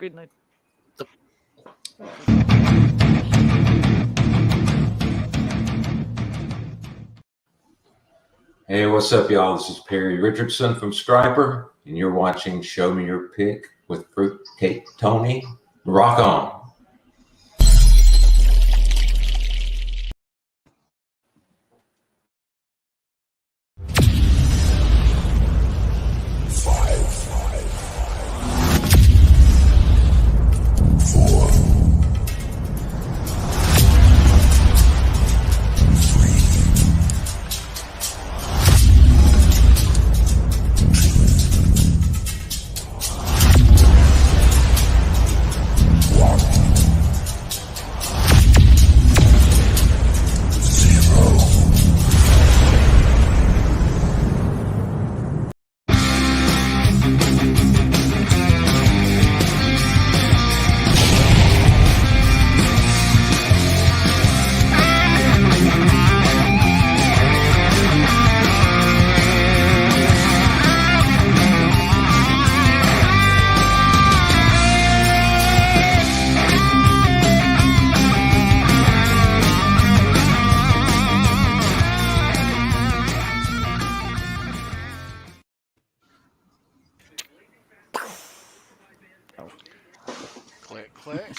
Good night. Hey, what's up, y'all? This is Perry Richardson from Striper, and you're watching Show Me Your Pick with Fruitcake Tony. Rock on. Click, click.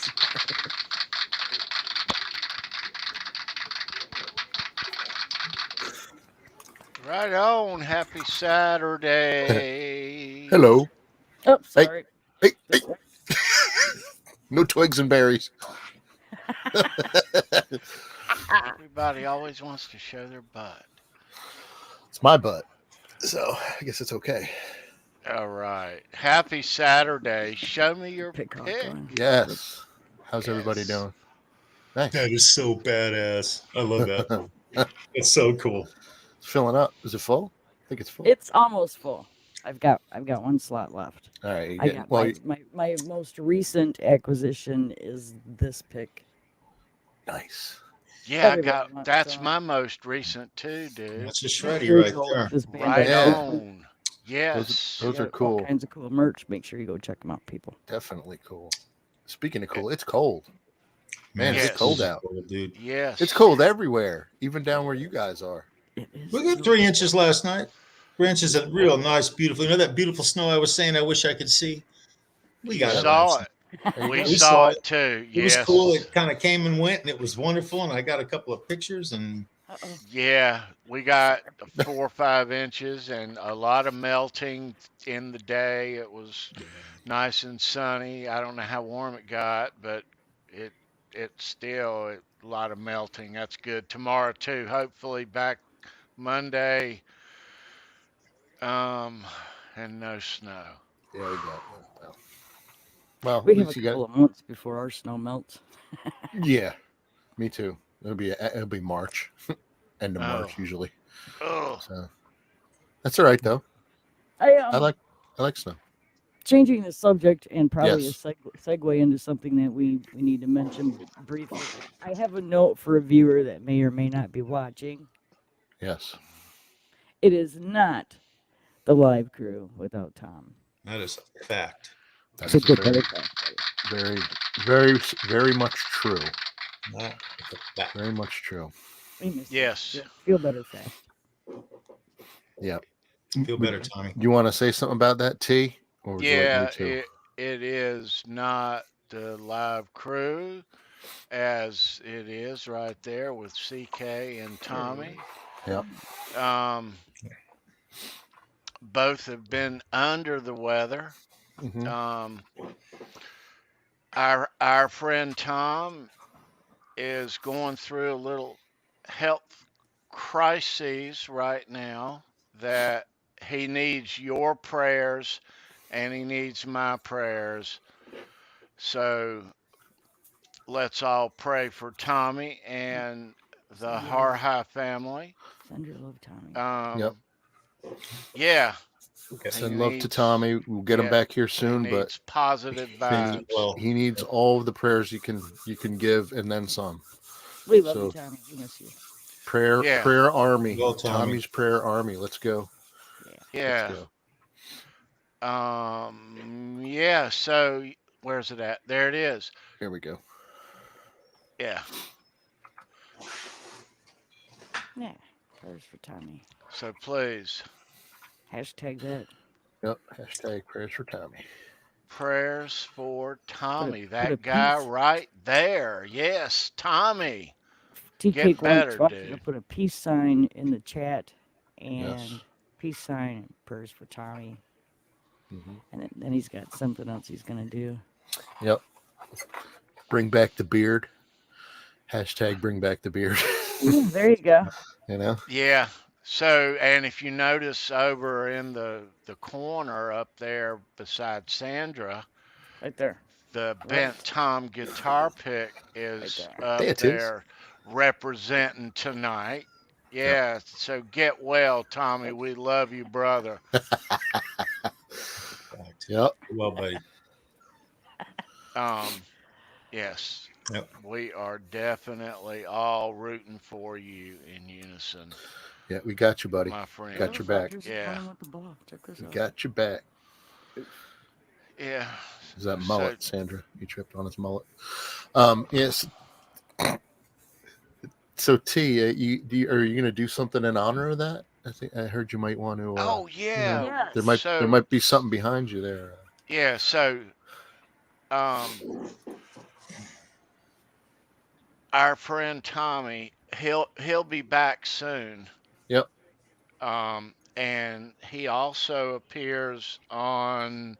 Right on. Happy Saturday. Hello. Oh, sorry. Hey. No twigs and berries. Everybody always wants to show their butt. It's my butt, so I guess it's okay. All right. Happy Saturday. Show me your pick. Yes. How's everybody doing? Nice. That is so badass. I love that. It's so cool. It's filling up. Is it full? I think it's full. It's almost full. I've got one slot left. All right. I got my most recent acquisition is this pick. Nice. Yeah, that's my most recent too, dude. That's a shreddy right there. Right on. Yes. Those are cool. All kinds of cool merch. Make sure you go check them out, people. Definitely cool. Speaking of cool, it's cold. Man, it's cold out. Dude. Yes. It's cold everywhere, even down where you guys are. We got 3 inches last night. 3 inches of real nice, beautiful. You know that beautiful snow I was saying I wish I could see? We saw it. We saw it too. It was cool. It kind of came and went, and it was wonderful. And I got a couple of pictures. And yeah, we got 4 or 5 inches and a lot of melting in the day. It was nice and sunny. I don't know how warm it got, but it's still a lot of melting. That's good. Tomorrow too. Hopefully back Monday. And no snow. Yeah, we got that. Well, we have a couple of months before our snow melts. Yeah, me too. It'll be March, end of March usually. Oh, so that's all right though. I like snow. Changing the subject and probably a segue into something that we need to mention briefly. I have a note for a viewer that may or may not be watching. Yes. It is not the live crew without Tom. that is a fact. That's very, very, very much true. Very much true. Yes. Feel better fast. Yeah. Feel better, Tommy. You want to say something about that, T? Or Yeah, it is not the live crew as it is right there with CK and Tommy. Yep. Both have been under the weather. Mm-hmm. Our friend Tom is going through a little health crises right now that he needs your prayers and he needs my prayers. So let's all pray for Tommy and the Harhigh family. Send your love, Tommy. Yep. Yeah. Send love to Tommy. We'll get him back here soon, but positive vibes. He needs all of the prayers you can give and then some. We love you, Tommy. We miss you. Prayer army. Well, Tommy's prayer army. Let's go. Yeah. Yeah. So Where's it at? There it is. Here we go. Yeah. Yeah. Prayers for Tommy. So please, Hashtag that. Yep. Hashtag prayers for Tommy. prayers for Tommy. put a That guy peace- right there. Yes, Tommy. T Get Cake better, wants you to dude. put a peace sign in the chat and Yes. peace sign and prayers for Tommy. Mm-hmm. And then he's got something else he's gonna do. Yep. Bring back the beard. Hashtag bring back the beard. There you go. You know? Yeah. So, and if you notice over in the corner up there beside Sandra, Right there. the Bent Tom guitar pick is there. up There it is. there representing tonight. Yeah, so get well, Tommy. We love you, brother. Yep. Well, buddy. Yes. Yep. We are definitely all rooting for you in unison, Yeah, we got you, buddy. my friend. Got your back. Motherfuckers Yeah. playing with the ball. Check this We out. got your back. Yeah. Is that So- mullet, Sandra? You tripped on his mullet. Yes. So T, are you going to do something in honor of that? I heard you might want to. Oh yeah. Yeah. there might so- there might be something behind you there. Yeah, so our friend Tommy, he'll be back soon. Yep. And he also appears on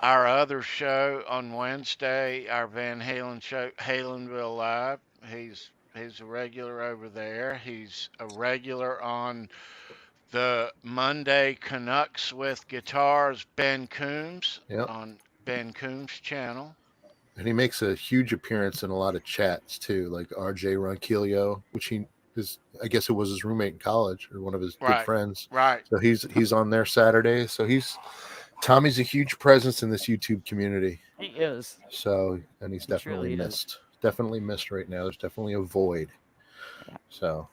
our other show on Wednesday, our Van Halen show, Halenville Live. He's a regular over there. He's a regular on the Monday Canucks with Guitars, Ben Coombs, Yep. on Ben Coombs' channel. And he makes a huge appearance in a lot of chats too, like RJ Ronquillo, which I guess it was his roommate in college or one of his good Right. friends. Right. So he's on there Saturday. So Tommy's a huge presence in this YouTube community. He is. So, and he's He definitely truly is. missed. Definitely missed right now. There's definitely a void. Yeah. So,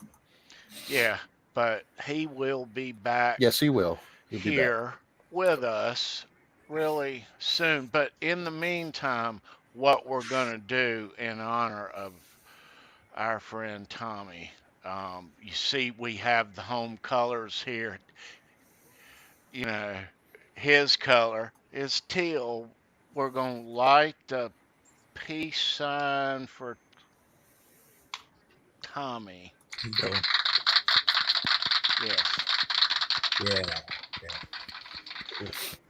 Yeah, but he will be back yes, he will. He'll be back. here with us really soon. But in the meantime, what we're going to do in honor of our friend Tommy, you see, we have the home colors here. You know, his color is teal. We're going to light the peace sign for Tommy. You go. Yes. Yeah.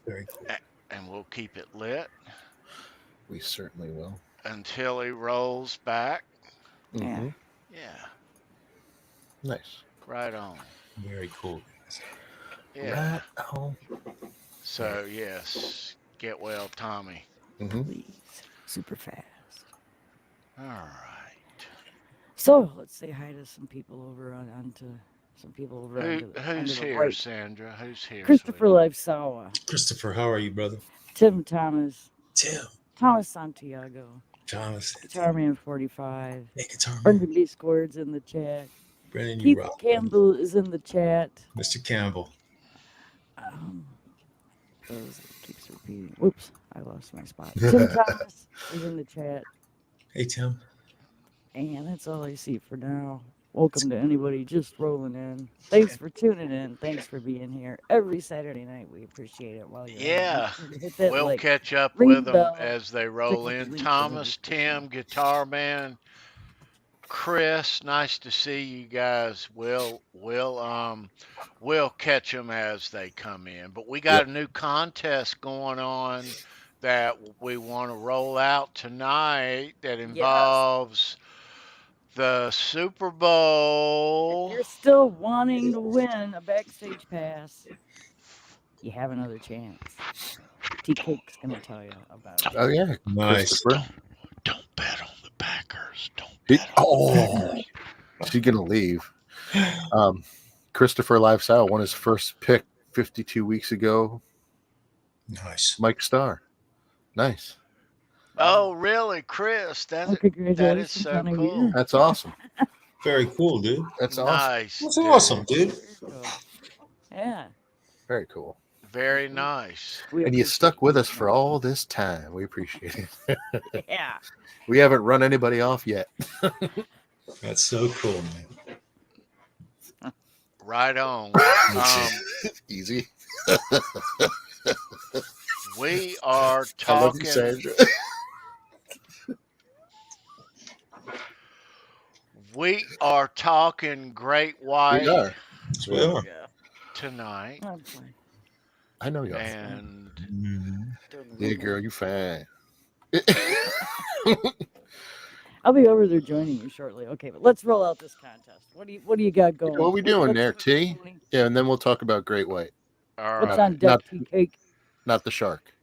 Very cool. And we'll keep it lit We certainly will. until he rolls back. Yeah. Mhm. Yeah, Nice. right on. Very cool. Yeah. Right on. So, yes, get well, Tommy. Mhm. Please. Super fast. All right. So let's say hi to some people over onto some people over onto Who's the here, right. Sandra? Who's here? Christopher sweetie? Lifesawa, Christopher, how are you, brother? Tim Thomas, Tim. Thomas Santiago, Thomas. Guitar Man 45, Hey, guitar man. Brendan D. Squared's in the chat. Brendan, you Keith rock. Campbell is in the chat. Mr. Campbell. Those keeps repeating. Whoops, I lost my spot. Tim Thomas is in the chat. Hey, Tim. And that's all I see for now. Welcome to anybody just rolling in. Thanks for tuning in. Thanks for being here every Saturday night. We appreciate it. While you're on. Yeah. Make sure to hit that We'll like. catch up ring with the them bell, as they roll click the in. link Thomas, for notifications. Tim, Guitar Man, Chris, nice to see you guys. We'll catch them as they come in. But we got a new contest going on that we want to roll out tonight that involves the Super If Bowl. you're still wanting to win a backstage pass, you have another chance. T Cake's gonna tell you about it. Oh yeah. Nice. Christopher. Don't bet on the Packers. Don't He- bet on oh, she's gonna leave. Christopher Lifestyle won his first pick 52 weeks ago. Nice. Mike Starr. Nice. Oh, really, Chris? Well, That is congratulations so on a cool. year. That's awesome. Very cool, dude. That's awesome. Nice. That's dude. awesome, dude. Very cool. Yeah. Very cool. Very nice. And you stuck with us for all this time. We appreciate it. Yeah. We haven't run anybody off yet. That's so cool, man. Right on. Easy. We are I love you, talking. Sandra. We are talking great We white are. Yes, we are. Yeah. tonight, I'm fine. I know you are. and Yeah, girl, you fine. I'll be over there joining you shortly. Okay, but let's roll out this contest. What do you got going? What are we doing What's there, T? Tony? Yeah, and then we'll talk about great white, all What's right. on deck, Not- tea cake? not the shark.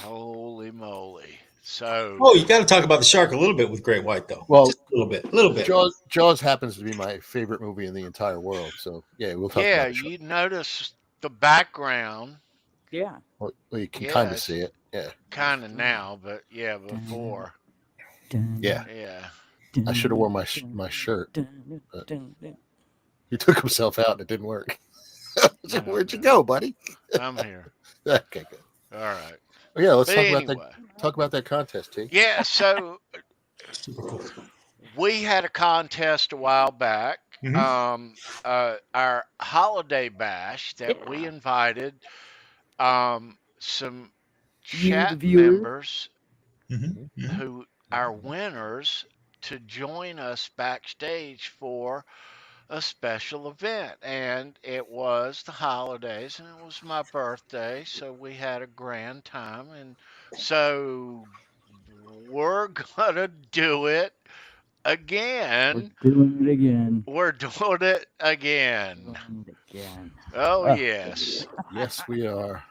Holy moly! So Oh, you got to talk about the shark a little bit with Great White, though. Well, just a little bit, a little bit. Jaws happens to be my favorite movie in the entire world. So yeah, we'll talk yeah, about the shark. you notice the background. Yeah. Well, you can kind of Yes. see it. Yeah. Kind of now, but yeah, before. Yeah. Yeah. I should have worn my shirt. He took himself out and it didn't work. Where'd you go, buddy? I'm here. Okay, good. All right. Oh, yeah, let's But talk anyway, about that contest, T. yeah. So Super cool. we had a contest a while back. Mhm. Our holiday bash that we invited some chat viewers. members Mhm. who are winners to join us backstage for a special event. And it was the holidays and it was my birthday, so we had a grand time. And so we're gonna do it again. We're doing it again. We're doing it again. Oh Ah. yes. Yes, we are.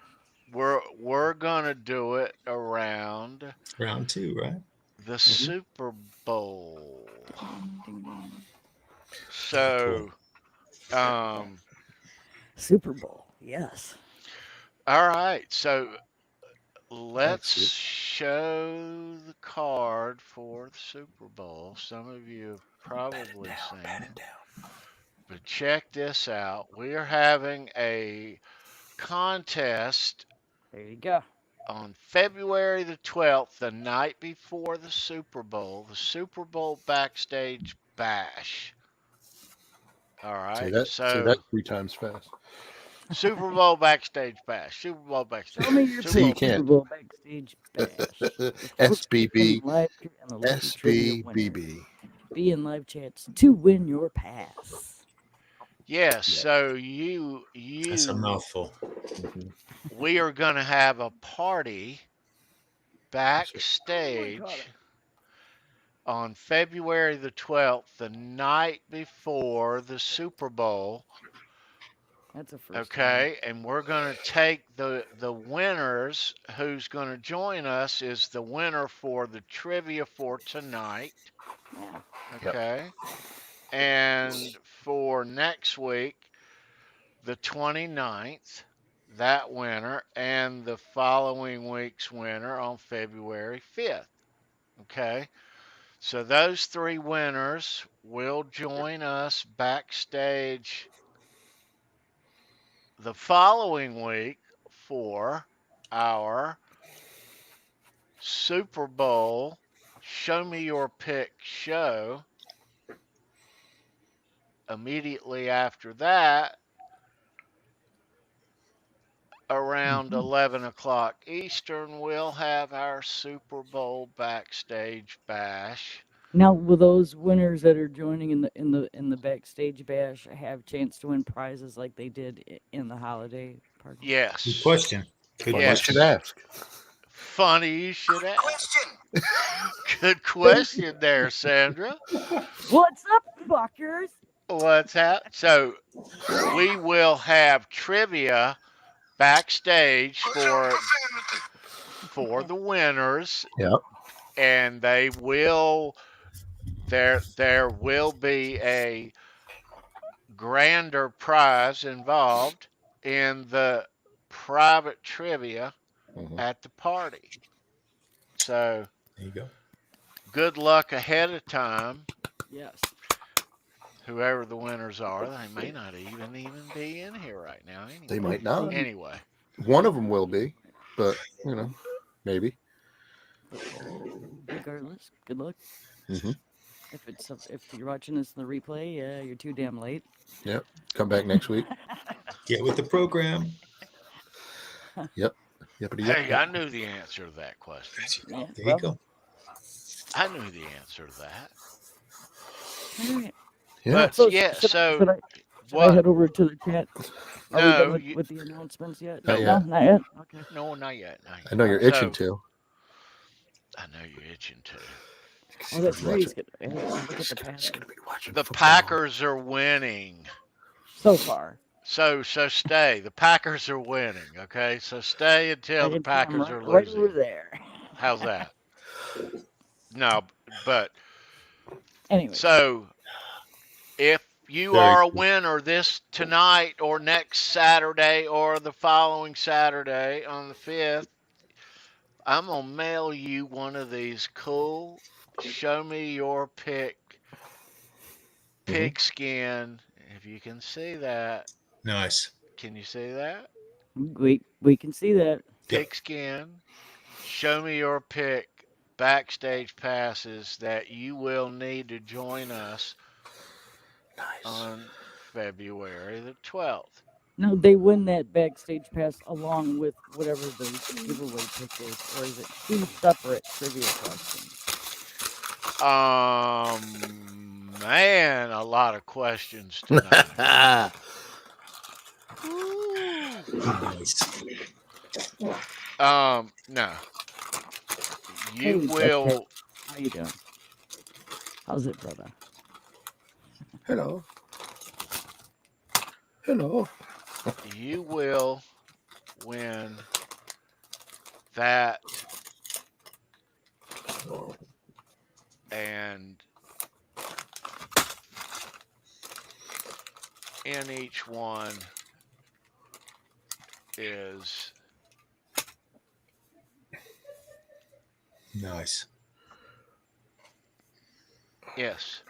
We're gonna do it around Round 2, right? the Super Bowl. So Super Bowl, yes. all right, so let's That's it. show the card for the Super Bowl. Some of you have probably seen it. But check this out. We are having a contest There you go. on February the 12th, the night before the Super Bowl Backstage Bash. All right. Say that 3 times fast. Super Bowl Backstage Bash. Super Bowl Backstage. Tell me your Super So you Bowl- can't. Super Bowl Backstage Bash. SBB. SBBB. SBBB. Be in live chats to win your pass. Yes. So you That's a mouthful. Mhm. we are going to have a party backstage on February the 12th, the night before the Super Bowl. That's a first. Okay, and we're going to take the winners. Who's going to join us is the winner for the trivia for tonight. Yeah. Okay, and for next week, the 29th, that winner, and the following week's winner on February 5th. Okay, so those 3 winners will join us backstage the following week for our Super Bowl Show Me Your Pick show. Immediately after that, around 11 o'clock Eastern, we'll have our Super Bowl Backstage Bash. Now, will those winners that are joining in the backstage bash have a chance to win prizes like they did in the holiday party? Yes. Good question. Good Well, Yes. you should ask. Funny you should ask. Good question there, Sandra. What's up, fuckers? What's happening? So we will have trivia backstage for the winners. Yep. And they will there will be a grander prize involved in the private trivia Mhm. at the party. So There you go. good luck ahead of time. Yes. Whoever the winners are, they may not even be in here right now. Anyway. They might not. Anyway, One of them will be, but maybe. Regardless, good luck. Mm-hmm. If you're watching this in the replay, you're too damn late. Yep. Come back next week. Get with the program. Yep. Hey, I knew the answer to that question. Yeah, There you go. I knew the answer to that. All right. Yeah. But So, yeah, should so I head over to the chat? Are we no, done with the announcements yet? Not No, yet. not yet. Okay. no, not yet. Not yet. I know you're itching to. I know you're itching to. Oh, that's right. Look at the He's pattern. gonna be watching The football. Packers are winning. So far. So stay. The Packers are winning. Okay, so stay until the Packers are right losing. over there. How's that? No, but Anyway. so if you Very are a cool. winner this tonight or next Saturday or the following Saturday on the 5th, I'm gonna mail you one of these cool show me your pigskin. If you can see that. Nice. Can you see that? We can see that. Pigskin. Show me your pick backstage passes that you will need to join us on February the 12th. No, they win that backstage pass along with whatever the giveaway pick is, or is it two separate trivia questions? Man, a lot of questions tonight. Nice. No. Hey, You will. How you doing? How's it, brother? Hello. Hello. You will win that and in each one is Nice. yes.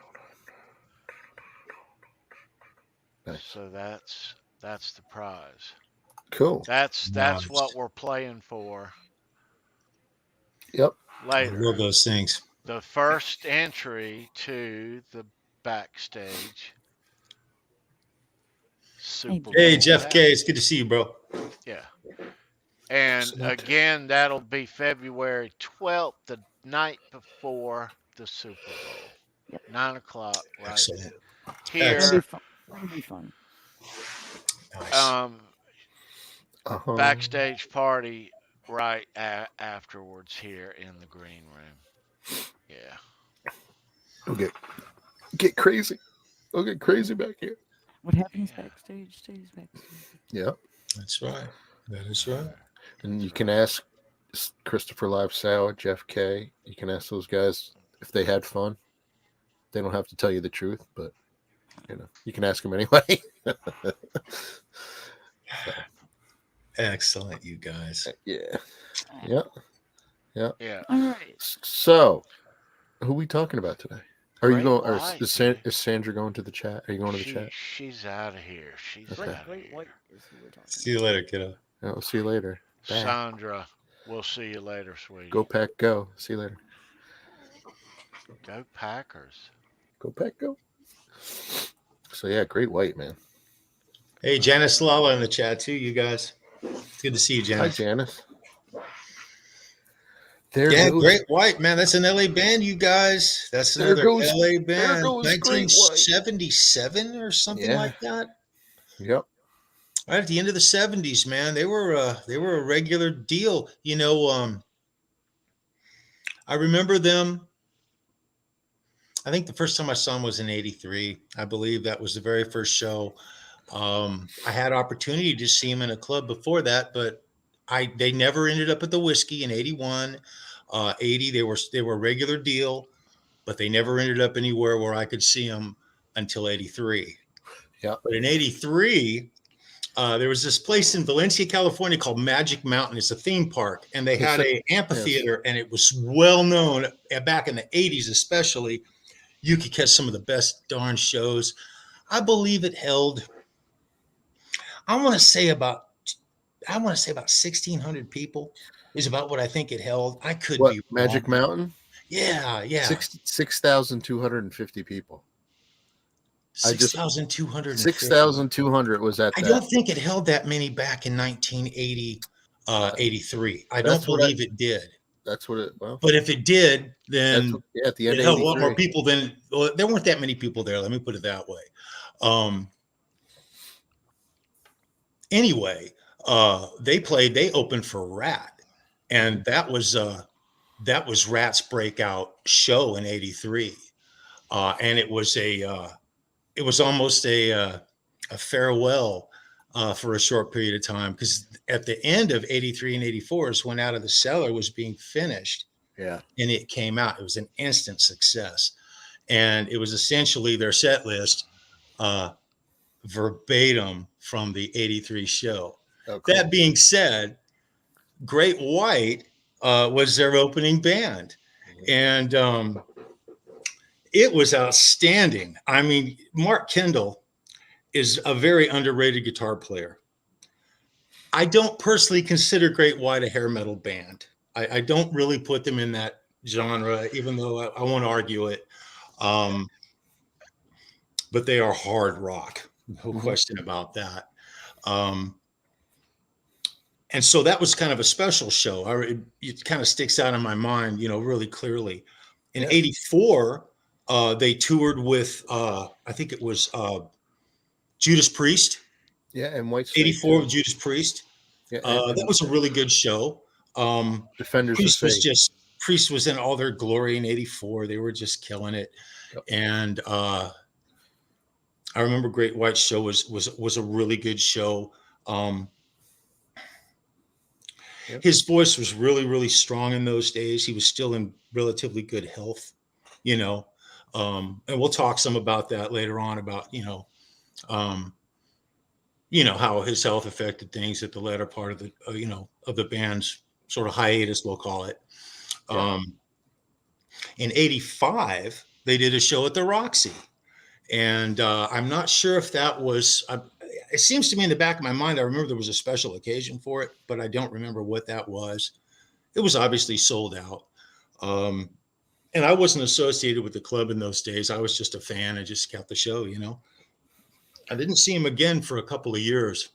Nice. So that's the prize. Cool. That's Nice. what we're playing for Yep. I later. love those things. The first entry to the backstage SuperBowl. Hey, Jeff Bash. K. It's good to see you, bro. Yeah. And again, that'll be February 12th, the night before the Super Bowl. Yep. 9 o'clock, right Excellent. here. That'll be fun. Nice. Backstage party right afterwards here in the green room. Yeah. We'll get crazy. We'll get crazy back here. What happens backstage stays backstage. Yep. That's right. That is right. And you can ask Christopher Live Sow, Jeff K. You can ask those guys if they had fun. They don't have to tell you the truth, but you can ask them anyway. Excellent, you guys. Yeah. Yeah. Yeah. All right. So, who are we talking about today? Are you Great going? Or white, is Sandra going to the chat? Are you going to the chat? She's out of here. She's Okay. out of Great here. white is who we're talking See you later, kiddo. Yeah, we'll see you later. Bye. Sandra, we'll see you later, sweetie. Go Pack, go. See you later. Go Packers. Go Pack, go. So yeah, great white, man. Hey, Janice Lala in the chat too, you guys. It's good to see you, Hi, Janice. Janice. There Yeah, goes, Great White, man. That's an LA band, you guys. That's There another goes- LA band. goes Great White. 1977 or something Yeah. like that. Yep. Right at the end of the 70s, man. They were a regular deal. I remember them. I think the first time I saw them was in '83. I believe that was the very first show. I had opportunity to see them in a club before that, but they never ended up at the Whiskey in '81. 80, they were a regular deal, but they never ended up anywhere where I could see them until '83. Yeah. But in '83, there was this place in Valencia, California called Magic Mountain. It's a theme park, and they had an amphitheater, and it was well known back in the '80s, especially. You could catch some of the best darn shows. I believe it held, I want to say about I want to say about 1,600 people is about what I think it held. I could What, be Magic wrong. Mountain? Yeah. 6,250 people. 6,250. 6,200 was at I that. don't think it held that many back in 1980, 83. I don't That's what believe it did. That's what it. Well, But if it did, that's then what, yeah, at the end it of held a lot more 83. people than, well, there weren't that many people there. Let me put it that way. Anyway, they opened for Rat, and that was Rat's breakout show in 83. And it was almost a farewell for a short period of time, because at the end of 83 and 84 is when Out of the Cellar was being finished. Yeah. And it came out. It was an instant success. And it was essentially their set list verbatim from the 83 show. Oh, cool. That being said, Great White was their opening band. And it was outstanding. I mean, Mark Kendall is a very underrated guitar player. I don't personally consider Great White a hair metal band. I don't really put them in that genre, even though I won't argue it. But they are hard rock. No question about that. And so that was kind of a special show. It kind of sticks out in my mind, really clearly. In 84, they toured with, I think it was Judas Priest. Yeah, and Whitesnake. 84 with Judas Priest. Yeah, that was a really good show. Defenders Priest of was Faith. Priest was in all their glory in 84. They were just killing it. Yep. And I remember Great White show was a really good show. His voice was really, really strong in those days. He was still in relatively good health, and we'll talk some about that later on, about, how his health affected things at the latter part of the, of the band's sort of hiatus, we'll call it. In 85, they did a show at the Roxy. And I'm not sure if that was, it seems to me in the back of my mind, I remember there was a special occasion for it, but I don't remember what that was. It was obviously sold out. And I wasn't associated with the club in those days. I was just a fan. I just kept the show, I didn't see him again for a couple of years.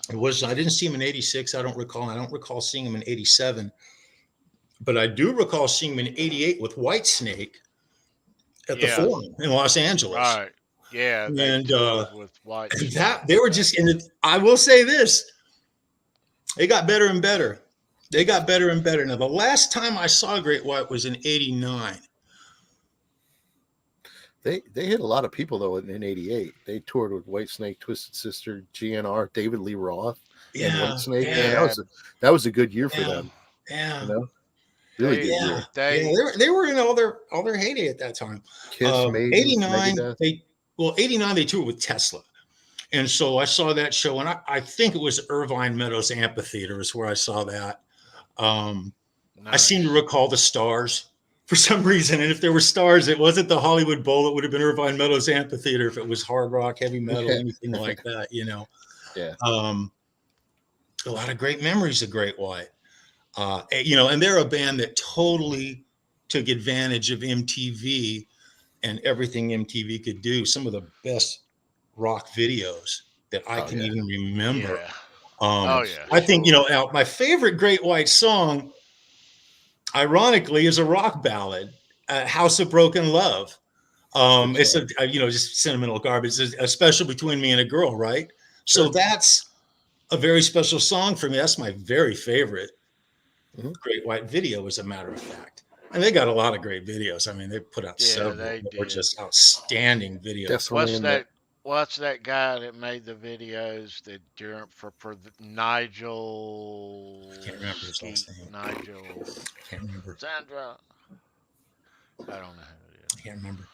I didn't see him in 86. I don't recall seeing him in 87. But I do recall seeing him in 88 with Whitesnake at the Forum in Los Angeles. Right. Yeah. And with White. They were just in it. I will say this. They got better and better. Now, the last time I saw Great White was in 89. They hit a lot of people, though, in 88. They toured with Whitesnake, Twisted Sister, GNR, David Lee Roth, and Whitesnake. Yeah. Man, that was a good year for them. Yeah. Really good year. They were in all their heyday at that time. Kiss, Maiden, 89, Megadeth. 89 they toured with Tesla. And so I saw that show, and I think it was Irvine Meadows Amphitheater is where I saw that. Nice. I seem to recall the Stars for some reason. And if there were Stars, it wasn't the Hollywood Bowl. It would have been Irvine Meadows Amphitheater if it was hard rock, heavy metal, anything like that, Yeah. A lot of great memories of Great White. And they're a band that totally took advantage of MTV and everything MTV could do. Some of the best rock videos that I can even remember. I think, my favorite Great White song, ironically, is a rock ballad, House of Broken Love. It's just sentimental garbage. It's a special between me and a girl, right? Sure. So that's a very special song for me. That's my very favorite Great White video, as a matter of fact. And they got a lot of great videos. I mean, they put out several that were just outstanding videos. What's that guy that made the videos that for Nigel? I can't remember his last name. Nigel. Can't remember. Sandra. I don't know who it is. I can't remember.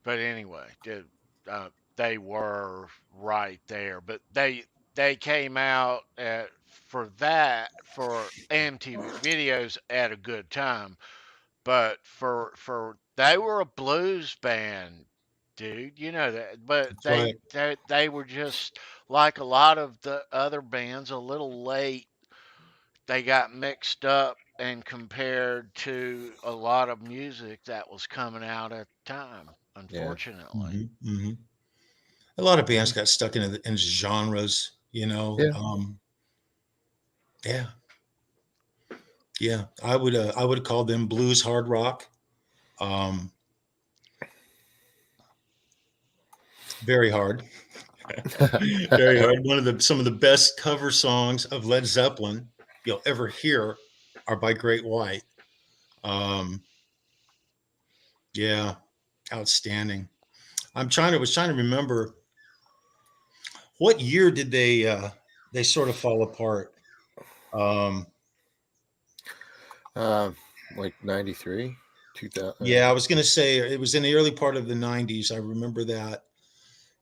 But anyway, they were right there. But they came out for MTV videos at a good time. But they were a blues band, dude. You know that. But That's they were just like a lot of the other bands, a little late. They got mixed up and compared to a lot of music that was coming out at the time, Yeah. unfortunately. A lot of bands got stuck in genres, you know. Yeah. Yeah. I would call them blues hard rock. Very hard. Very hard. Some of the best cover songs of Led Zeppelin you'll ever hear are by Great White. Yeah, outstanding. Was trying to remember what year did they sort of fall apart. Like 93, 2000. Yeah, I was going to say it was in the early part of the 90s. I remember that.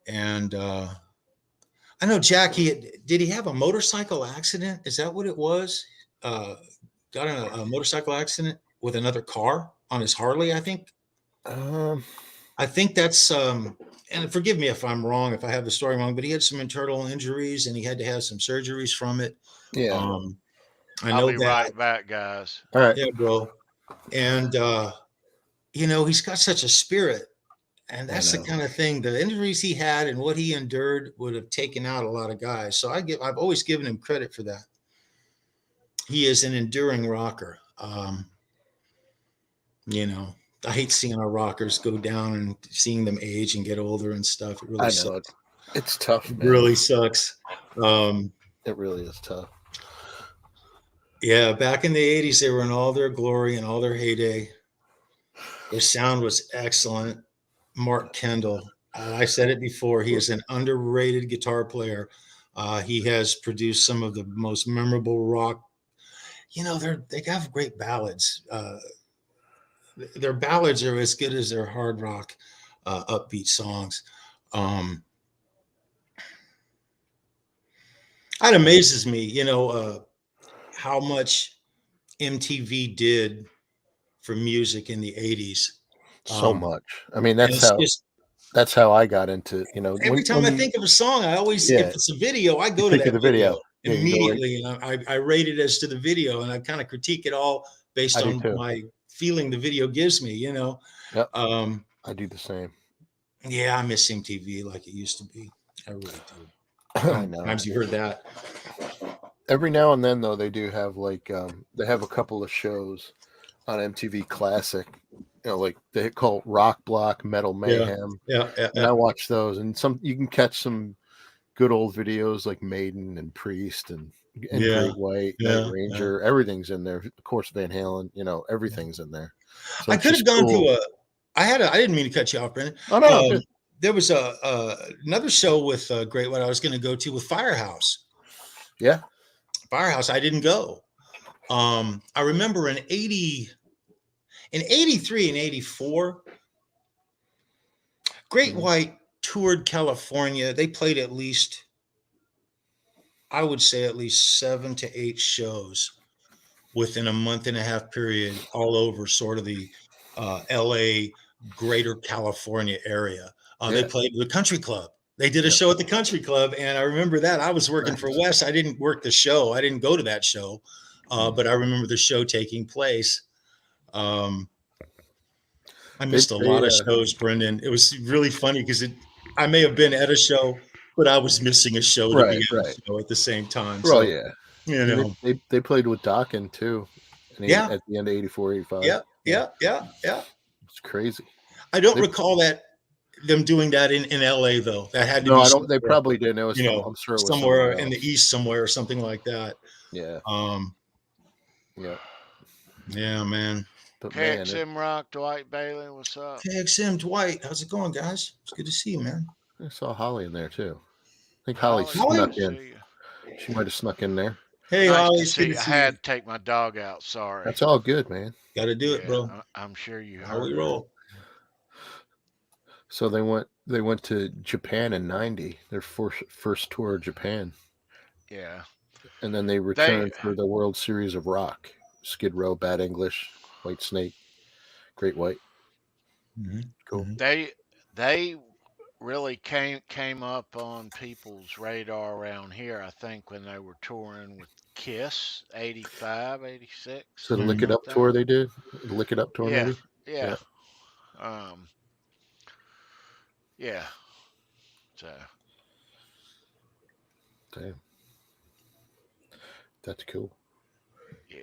And I know Jackie, did he have a motorcycle accident? Is that what it was? Got in a motorcycle accident with another car on his Harley, I think. I think that's and forgive me if I'm wrong, if I have the story wrong, but he had some internal injuries and he had to have some surgeries from it. Yeah. I know I'll be that. right back, guys. All right. Yeah, bro. And you know, he's got such a spirit. And that's the kind of thing, the injuries he had and what he endured would have taken out a lot of guys. So I've always given him credit for that. He is an enduring rocker. You know, I hate seeing our rockers go down and seeing them age and get older and stuff. It really sucks. It's tough, man. It really sucks. It really is tough. Yeah, back in the 80s, they were in all their glory and all their heyday. Their sound was excellent. Mark Kendall, I said it before, he is an underrated guitar player. He has produced some of the most memorable rock. You know, they have great ballads. Their ballads are as good as their hard rock, upbeat songs. It amazes me, you know, how much MTV did for music in the 80s. So much. I mean, that's how I got into, you know. Every time I think of a song, I always, if it's a video, I go to that video immediately. And I rate it as to the video, and I kind of critique it all based on my feeling the video gives me, you know. Yep. I do the same. Yeah, I miss MTV like it used to be. I really do. I know. Sometimes you heard that. Every now and then, though, they do have like they have a couple of shows on MTV Classic. You know, like they call it Rock Block, Metal Mayhem. Yeah. And I watch those, and you can catch some good old videos like Maiden and Priest and Great White, Night Ranger. Everything's in there. Of course, Van Halen. You know, everything's in there. So I could have gone to I didn't mean to cut you off, Brendan. Oh no. There was another show with Great White I was going to go to with Firehouse. Yeah. Firehouse. I didn't go. I remember in 83 and 84, Great White toured California. They played at least 7 to 8 shows within a month and a half period all over sort of the LA greater California area. They played the country club. They did a show at the country club. And I remember that I was working for Wes. I didn't work the show. I didn't go to that show. But I remember the show taking place. I missed a lot of shows, Brendan. It was really funny because I may have been at a show, but I was missing a show to be at a show at the same time. Well, so, yeah. You know. They played with Dokken too. At the end of 84, 85. Yeah. It's crazy. I don't recall them doing that in LA though. That had to be. No, I don't. They probably didn't. It was, I'm sure it was somewhere in the East, somewhere or something like that. Yeah. Yeah. Yeah, man. But KXM Rock, Dwight Bailey, what's up? KXM Dwight, how's it going, guys? It's good to see you, man. I saw Holly in there too. I think Holly snuck in. She might have snuck in there. Hey, Holly. I had to take my dog out. Sorry. That's all good, man. Got to do it, bro. I'm sure you heard. How we roll. So they went to Japan in 90, their first tour of Japan. Yeah. And then they returned for the World Series of Rock. Skid Row, Bad English, White Snake, Great White. Mm-hmm. Cool. They really came up on people's radar around here, I think, when they were touring with Kiss, 85, 86, So the something Lick It like Up tour that. they did, the Lick It Up tour Yeah, maybe. yeah, um, yeah. So Damn, that's cool. yeah,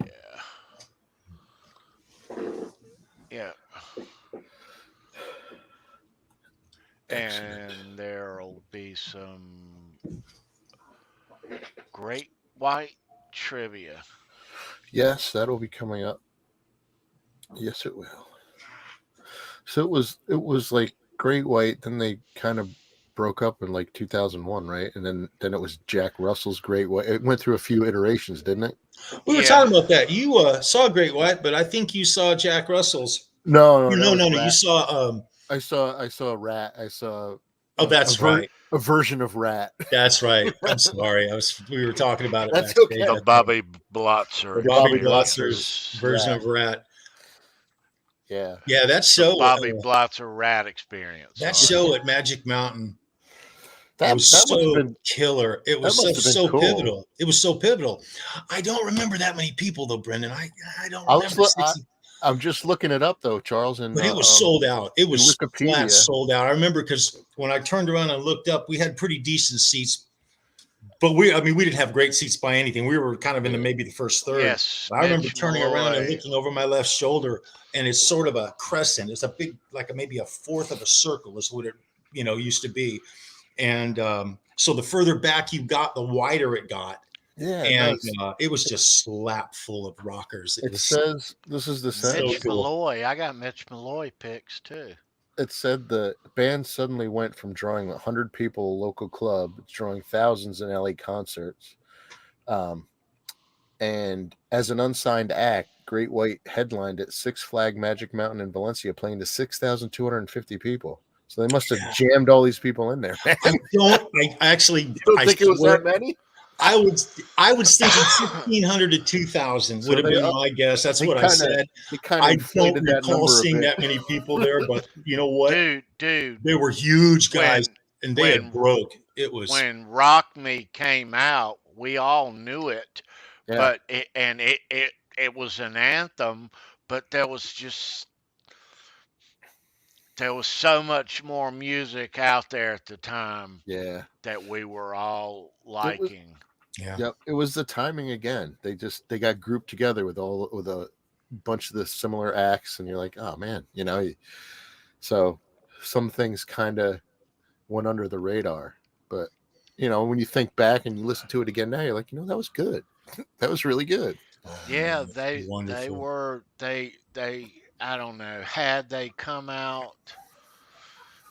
yeah. Excellent. And there'll be some great white trivia. Yes, that'll be coming up. Yes, it will. So it was like Great White. Then they kind of broke up in like 2001, right? And then it was Jack Russell's Great White. It went through a few iterations, didn't it? We were Yeah. talking about that. You saw Great White, but I think you saw Jack Russell's. No, No, that was you Rat. saw. I saw Rat. I saw Oh, that's right. a version of Rat. That's right. I'm sorry. We were talking about it That's backstage. okay. The Bobby Blotzer. The Bobby Blotzer Blotzer's version of Rat. Yeah. Yeah, that show. The Bobby Blotzer Rat experience. That Sorry. show at Magic Mountain. That was must have so been killer. It was that must have been so cool. pivotal. It was so pivotal. I don't remember that many people though, Brendan. I don't I remember. was I'm just looking it up though, Charles, and But it was sold out. It was Wikipedia. flat sold out. I remember because when I turned around and looked up, we had pretty decent seats. But we didn't have great seats by anything. We were kind of in maybe the first third. Yes. I remember turning around and Malloy. looking over my left shoulder, and it's sort of a crescent. It's a big, like maybe a fourth of a circle is what it used to be. And so the further back you got, the wider it got. Yeah, and it was just slap full of rockers. It says this is the sentence. Mitch Malloy. I got Mitch Malloy picks too. It said the band suddenly went from drawing 100 people a local club, drawing thousands in LA concerts. And as an unsigned act, Great White headlined at Six Flag Magic Mountain in Valencia, playing to 6,250 people. So they must have jammed all these people in there. Man. I actually don't think it was that many. I was thinking 1,500 to 2,000 would have been my guess. That's what I said. I don't recall seeing that many people there, but you know what, dude, they were huge guys, and they had broke. It was when Rock Me came out. We all knew it, but it was an anthem. But there was so much more music out there at the time. Yeah, that we were all liking. It was the timing again. They got grouped together with a bunch of the similar acts, and you're like, oh man, so some things kind of went under the radar. But when you think back and you listen to it again now, you're like, that was good. That was really good. Yeah, they were I don't know, had they come out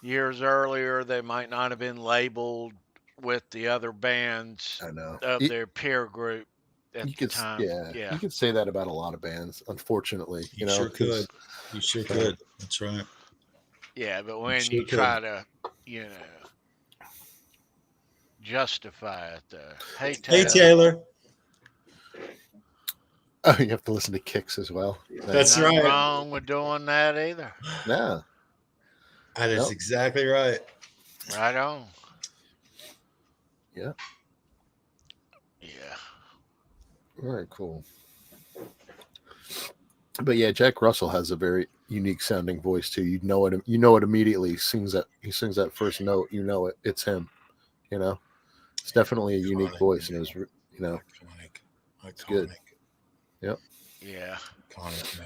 years earlier, they might not have been labeled with the other bands of their peer group at the time. Yeah, you could say that about a lot of bands, unfortunately. You sure could. You sure could. That's right. Yeah, but when you try to, justify it, hey Taylor. Oh, you have to listen to Kicks as well. That's right. Nothing wrong with doing that either. No. That is exactly right. Right on. Yeah. Yeah. Very cool. But yeah, Jack Russell has a very unique sounding voice too. You know it immediately. He sings that first note. You know it. It's him. It's definitely a unique voice, and it was iconic. It's good. Yep. Yeah. Iconic,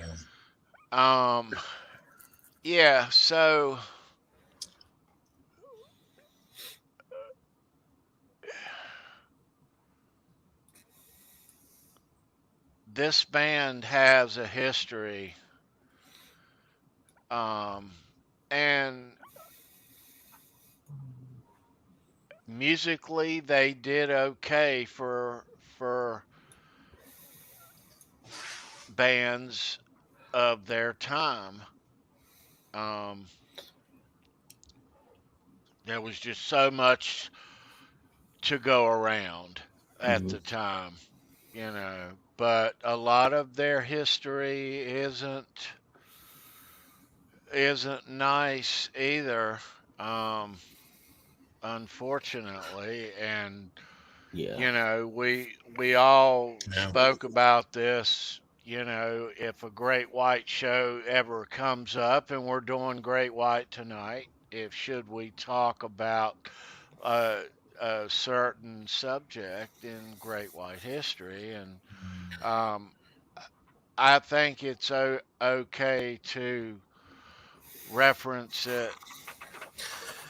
man. Yeah. So. This band has a history, and musically they did okay for bands of their time. There was just so much to go around at the time, but a lot of their history isn't nice either. unfortunately. And Yeah. you know, we all Yeah. spoke about this. You know, if a great white show ever comes up, and we're doing great white tonight, if should we talk about a, a certain subject in great white history, and um, I think it's okay to reference it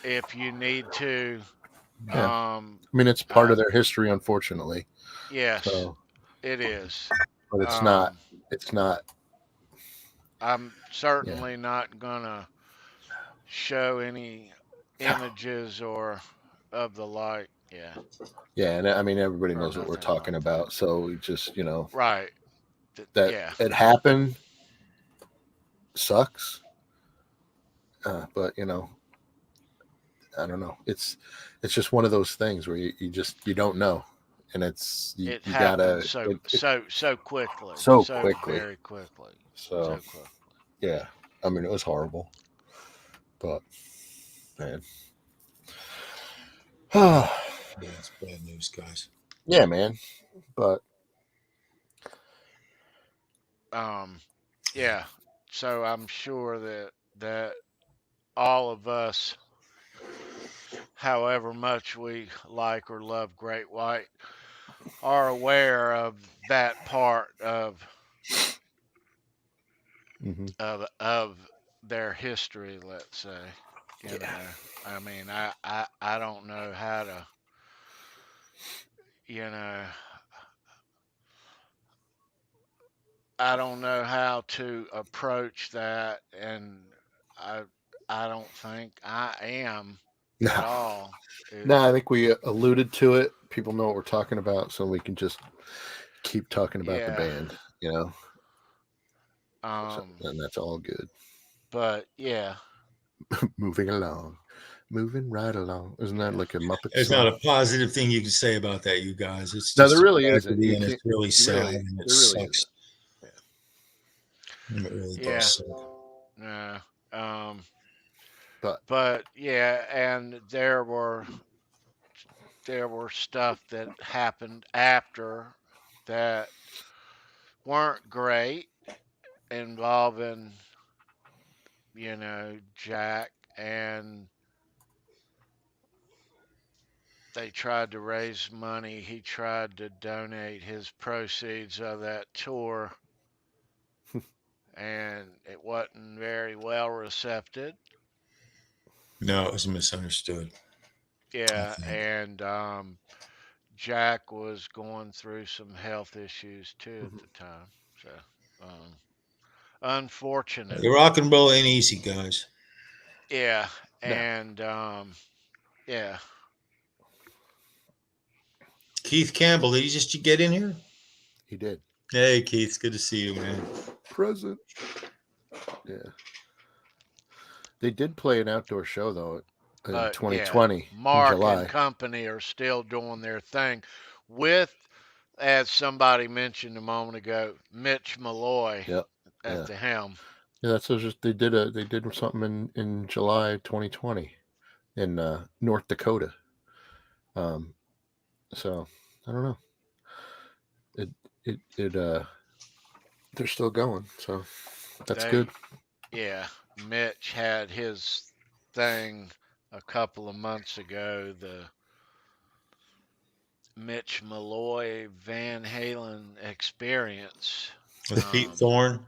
if you need to. Yeah. Um, I mean, it's part I, of their history, unfortunately. yes, So, it is. but it's not. Um, It's not. I'm Yeah. certainly not gonna show any images or of the like. Yeah, Yeah, and I mean, everybody or knows what we're nothing talking like that. about. So we just, Right. that Yeah. it happened sucks. But I don't know. It's just one of those things where you don't know, and it's It you happened gotta so quickly, so so quickly. very quickly, So so quickly. yeah, I mean, it was horrible, but man, Yeah, it's bad news, guys. yeah, man, but Yeah. So I'm sure that all of us, however much we like or love Great White, are aware of that part mhm. of their history, let's say. You Yeah, know, I mean, I don't know how to, you know, I don't know how to approach that, and I I don't think I am at no, all. It, no, I think we alluded to it. People know what we're talking about, so we can just keep talking about the yeah. band, so, Um, and that's all good. but yeah, Moving along, moving right along. Isn't that yeah, like a Muppet There's song? not a positive thing you can say about that, you guys. It's No, there just really isn't. tragedy, You and it's can't. really You sad, really, and it there really sucks. isn't. It really yeah. does suck. Uh, um, But but yeah, and there were stuff that happened after that weren't great involving, Jack, and they tried to raise money. He tried to donate his proceeds of that tour, and it wasn't very well received. No, it was misunderstood, I Yeah, think. and Jack was going through some health issues too at mhm. the time. So, um, unfortunate. The rock and roll ain't easy, guys. Yeah, No, and yeah, Keith Campbell, did he just get in here? he did. Hey, Keith, it's good to see you, man. Present. Yeah, they did play an outdoor show though in but yeah, 2020 in Mark and July. company are still doing their thing with, as somebody mentioned a moment ago, Mitch Malloy Yep. at Yeah. the helm. Yeah, that's just they did something in July 2020 in North Dakota. Um, so I don't know. It it they're still going, so that's good. They, yeah, Mitch had his thing a couple of months ago, the Mitch Malloy Van Halen experience. With Pete Um, Thorne,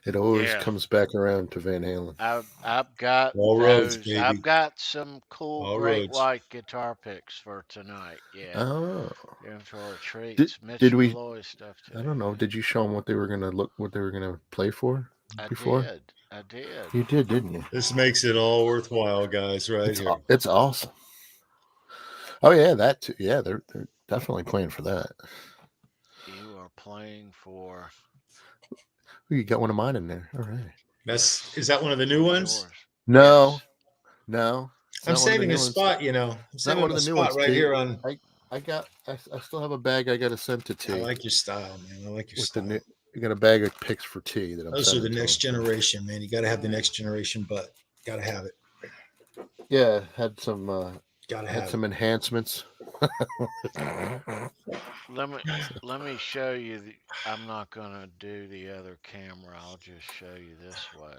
It always yeah, comes back around to Van Halen. I've got all roads, those. I've baby, got some cool all Great roads. White guitar picks for tonight. Yeah, Oh, in for a did treats. did Mitch we? Malloy stuff too. I don't know. Yeah, Did you show them what they were gonna play for I before? did. I did. You did, didn't you? This makes it all worthwhile, guys, right here. It's awesome. Oh yeah, that too. Yeah, they're definitely playing for that. You are playing for. Ooh, you got one of mine in there. All right. Is that one of the new ones? Yours. No, Yes. no, it's I'm not one of the saving new a ones. spot, I'm It's not saving one of a the new spot ones. right T. here on. I still have a bag. I got to send to T I like your style, man. I like your with the style. new. I got a bag of picks for T that I'm Those are sending the to next him. generation, man. You got to have the next generation, but got to have it. Yeah, had some. Got Gotta Had have some enhancements. Let me show you. I'm not gonna do the other camera. I'll just show you this way.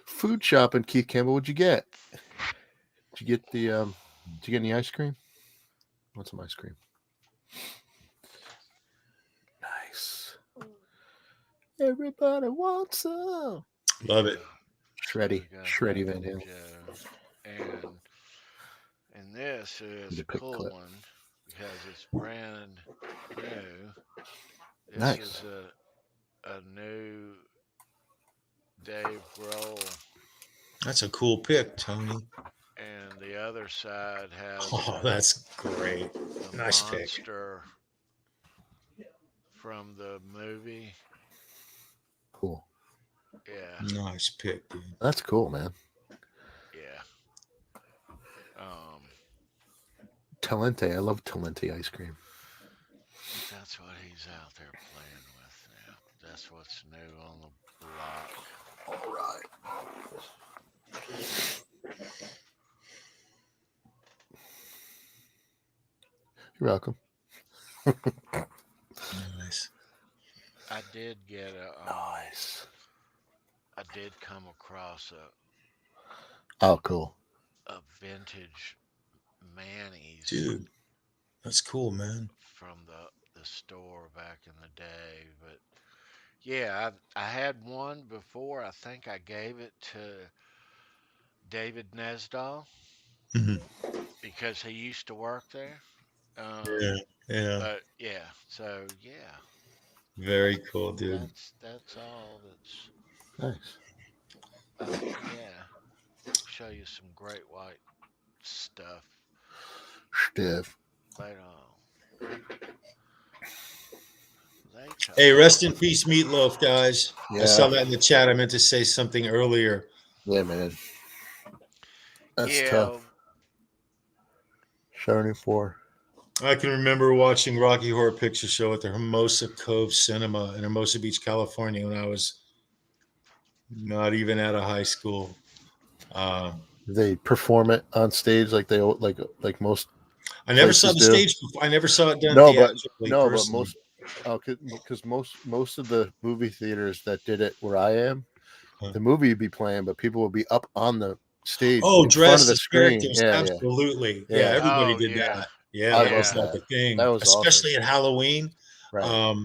Food shopping, Keith Campbell. What'd you get? Did you get the? Did you get any ice cream? Want some ice cream? Nice. Everybody wants some. Love it. Shreddy, So we got Shreddy that Van from Halen. Joe. And this is The a pick cool clip. one because it's brand new. This Nice. is a new Dave Grohl, That's a cool pick, Tony. and the other side has Oh, that's great. the Nice pick. monster from the movie. Cool. Yeah, Nice pick, dude. That's cool, man. yeah. Talente. I love Talente ice cream. That's what he's out there playing with now. That's what's new on the block. All right. You're welcome. Nice. I did get Nice. I did come across Oh, cool. a vintage Manny's, Dude, that's cool, man. from the store back in the day. But yeah, I had one before. I think I gave it to David Nesdahl Mhm. because he used to work there. Yeah, yeah. But yeah, so yeah, Very cool, dude. that's all. Nice. Yeah, show you some great white stuff Stiff. later on. Later. Hey, rest in peace, Meatloaf, guys. Yeah. I saw that in the chat. I meant to say something earlier. Yeah, man. That's Yeah, tough. 74. I can remember watching Rocky Horror Picture Show at the Hermosa Cove Cinema in Hermosa Beach, California, when I was not even out of high school. They perform it on stage like they like most. I never saw the places do. stage before. I never saw it done No, but theatrically. no, but personally. because most of the movie theaters that did it where I am, Huh. the movie would be playing, but people would be up on the stage Oh, in front dressed of the as screen. characters. Yeah, Absolutely. Yeah. Yeah, everybody Oh, did yeah. that. Yeah, I that was love like that. a thing. That was especially awesome. at Halloween. Right.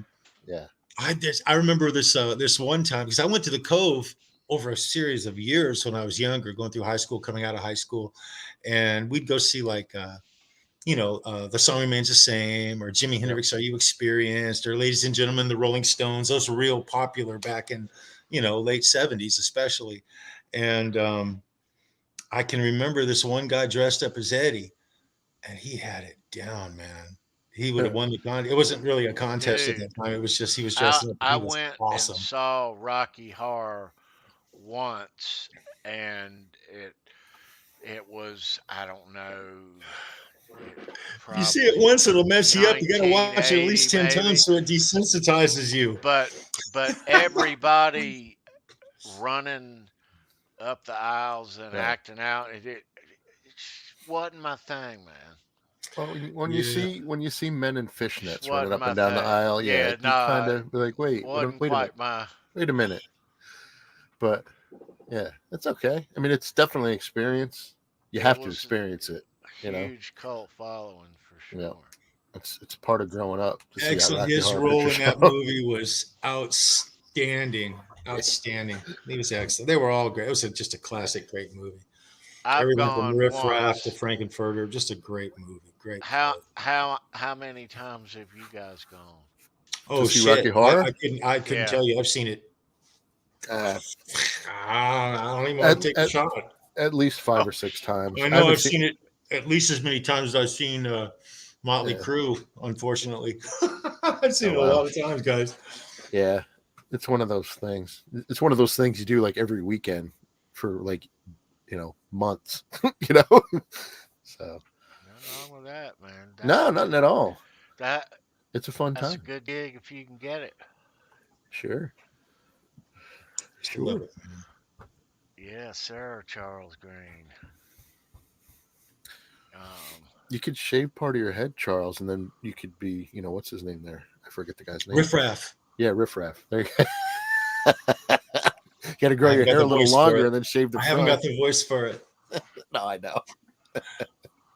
Yeah. I remember this one time because I went to the Cove over a series of years when I was younger, going through high school, coming out of high school, and we'd go see like The Song Remains the Same, or Jimi Hendrix, Are You Experienced, or Ladies and Gentlemen, the Rolling Stones. Those were real popular back in late 70s especially. And I can remember this one guy dressed up as Eddie, and he had it down, man. He would have won the contest. It wasn't really a contest at Dude, that time. It was just he was dressing up. I He was went and awesome. saw Rocky Horror once, and it was, I don't know, If you see it once, it'll mess you up. You got to watch it at 1980 least 10 maybe. times so it desensitizes you. But everybody running up the aisles and Right. acting out, it wasn't my thing, man. Well, when you see men in fishnets running Wasn't up my and down the thing. aisle, Yeah, you no, kind of be like, wait a wasn't minute, quite wait a minute. But yeah, it's okay. I mean, it's definitely an experience. You have to experience it. Huge cult following for sure. Yeah. It's part of growing up. To see Excellent. Rocky His Horror role in Picture that Show. movie was outstanding. Outstanding. He was excellent. They were all great. It was just a classic, great movie. I've Everything from gone Riff once. Raff to Frankenfurter, just a great movie. Great. How many times have you guys gone? Oh To see shit! Rocky Horror? I couldn't tell you. I've seen it. I don't even want to take a shot. At least 5 or 6 times. I know I've seen it at least as many times as I've seen Motley Crue. Unfortunately, I've seen it a lot of times, guys. Yeah, it's one of those things. It's one of those things you do like every weekend for like months. So nothing wrong with that, man. No, nothing at all. It's a fun time. That's a good gig if you can get it. Sure. Love it, man. Yes, sir, Charles Green. You could shave part of your head, Charles, and then you could be, what's his name there? I forget the guy's name. Riff Raff. Yeah, Riff Raff. There you go. You got to grow your hair a little longer and then shave the front. I haven't got the voice for it. No, I know.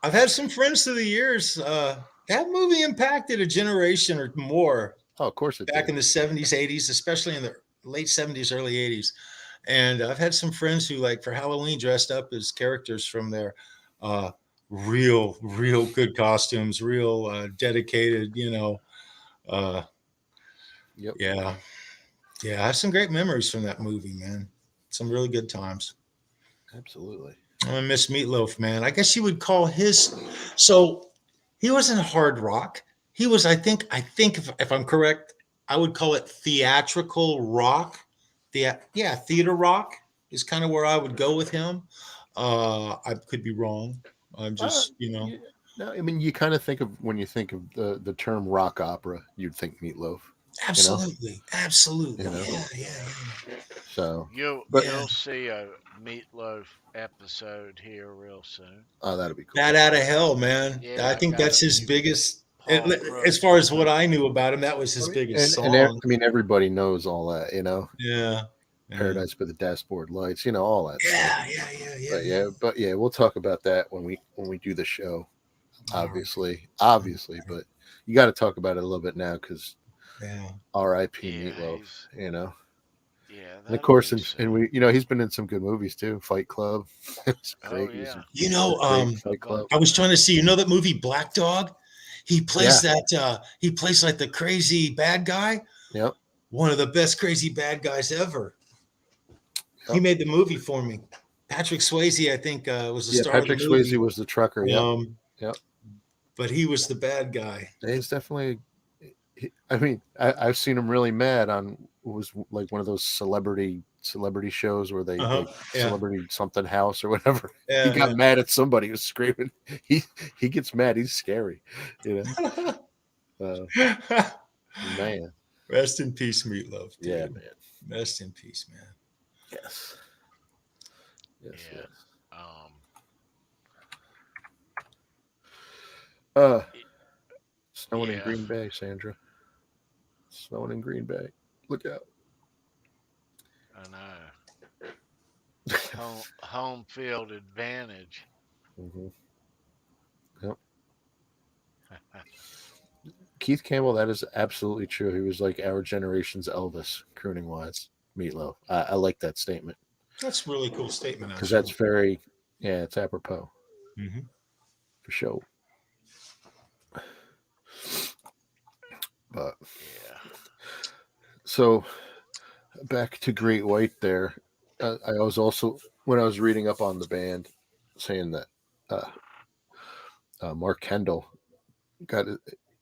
I've had some friends through the years. That movie impacted a generation or more. Oh, of course it did. Back in the 70s, 80s, especially in the late 70s, early 80s. And I've had some friends who, like, for Halloween dressed up as characters from there. Real good costumes, real dedicated, Yep. Yeah. I have some great memories from that movie, man. Some really good times. Absolutely. I'm gonna miss Meatloaf, man. I guess you would call his. So he wasn't hard rock. He was, I think if I'm correct, I would call it theatrical rock. Theater rock is kind of where I would go with him. I could be wrong. I'm just, No, I mean, you kind of think of, when you think of the term rock opera, you'd think Meatloaf. Absolutely. Yeah. So you'll see a Meatloaf episode here real soon. Oh, that'd be cool. Bat Out of Hell, man. Yeah, I think that's his biggest. As far as what I knew about him, that was his biggest song. And I mean, everybody knows all that, Yeah. Paradise by the Dashboard Lights, all that. Yeah. But we'll talk about that when we do the show. Obviously, but you got to talk about it a little bit now because R.I.P. Meatloaf, Yeah. And of course, and we, he's been in some good movies too. Fight Club. It's great. Oh, yeah. Fight Club. I was trying to see, that movie Black Dog? He plays he plays like the crazy bad guy. Yep. One of the best crazy bad guys ever. Yep. He made the movie for me. Patrick Swayze, I think, was the star Patrick of the movie. Swayze was the trucker. Yep. But he was the bad guy. He's definitely. I mean, I've seen him really mad on. It was like one of those celebrity shows where they celebrity something house or whatever. He got mad at somebody who was screaming. He gets mad. He's scary. Man. Rest in peace, Meatloaf. Dude. Yeah, man. Rest in peace, man. Yes. Snowing in Green Bay, Sandra. Snowing in Green Bay. Look out. I know. Home field advantage. Mm-hmm. Yep. Keith Campbell, that is absolutely true. He was like our generation's Elvis, crooning wise. Meatloaf. I like that statement. That's a really cool statement. Because that's very, it's apropos. Mm-hmm. For sure. But so back to Great White there. I was also, when I was reading up on the band, saying that Mark Kendall got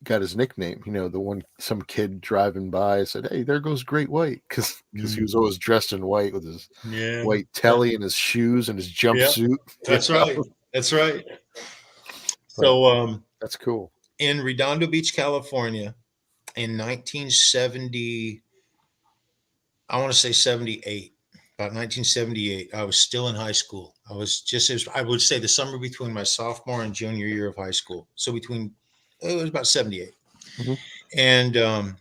his nickname. The one, some kid driving by said, "Hey, there goes Great White," because he was always dressed in white with his white telly and his shoes and his jumpsuit. That's right. That's right. So that's cool. In Redondo Beach, California, in 1970, I want to say 78, about 1978, I was still in high school. I was I would say the summer between my sophomore and junior year of high school. So it was about 78. Mm-hmm. And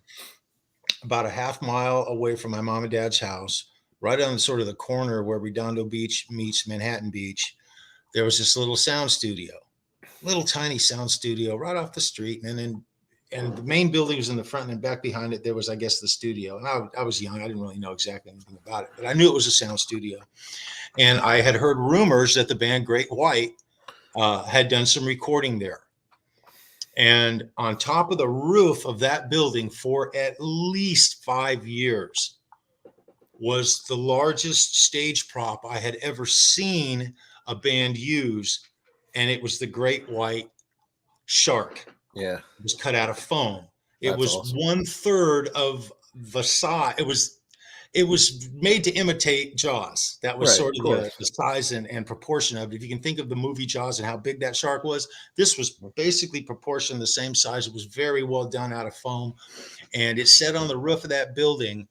about a half mile away from my mom and dad's house, right on sort of the corner where Redondo Beach meets Manhattan Beach, there was this little sound studio. Little tiny sound studio right off the street, and the main building was in the front, and back behind it there was, I guess, the studio. And I was young, I didn't really know exactly anything about it, but I knew it was a sound studio. And I had heard rumors that the band Great White had done some recording there. And on top of the roof of that building for at least 5 years was the largest stage prop I had ever seen a band use. And it was the Great White shark. Yeah. It was cut out of foam. It That's was awesome. 1/3 of the size. It was made to imitate Jaws. That was sort of the size and proportion of it. If you can think of the movie Jaws and how big that shark was, this was basically proportioned the same size. It was very well done out of foam. And it sat on the roof of that building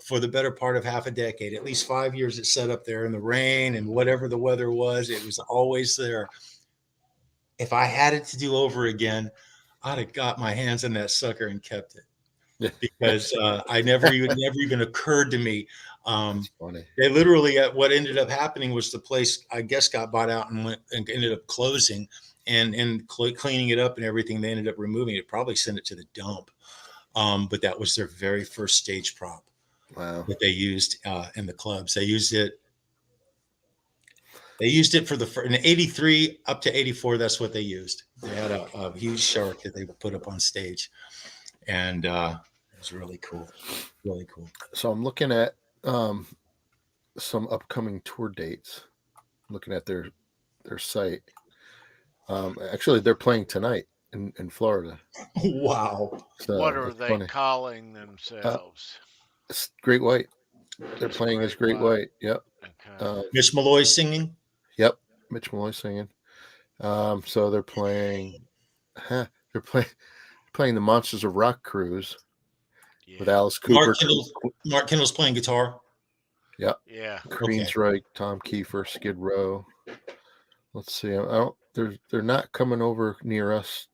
for the better part of half a decade. At least 5 years it sat up there in the rain and whatever the weather was, it was always there. if I had it to do over again, I'd have got my hands on that sucker and kept it because it never even occurred to me. That's funny. They literally, what ended up happening was the place, I guess, got bought out and went and ended up closing and cleaning it up and everything. They ended up removing it, probably sent it to the dump. But that was their very first stage prop. Wow. That they used in the clubs. They used it for in 83 up to 84. That's what they used. They had a huge shark that they put up on stage, and it was really cool. Really cool. So I'm looking at some upcoming tour dates. Looking at their site. Actually, they're playing tonight in Florida. Wow. So what are they funny. calling themselves? It's Great White. They're playing as Great White. Yep. Okay. Mitch Malloy singing. Yep. Mitch Malloy singing. So they're playing. They're playing the Monsters of Rock cruise with Alice Cooper. Mark Kendall's playing guitar. Yep. Yeah. Queensryche, Tom Kiefer, Skid Row. Let's see. They're not coming over near us.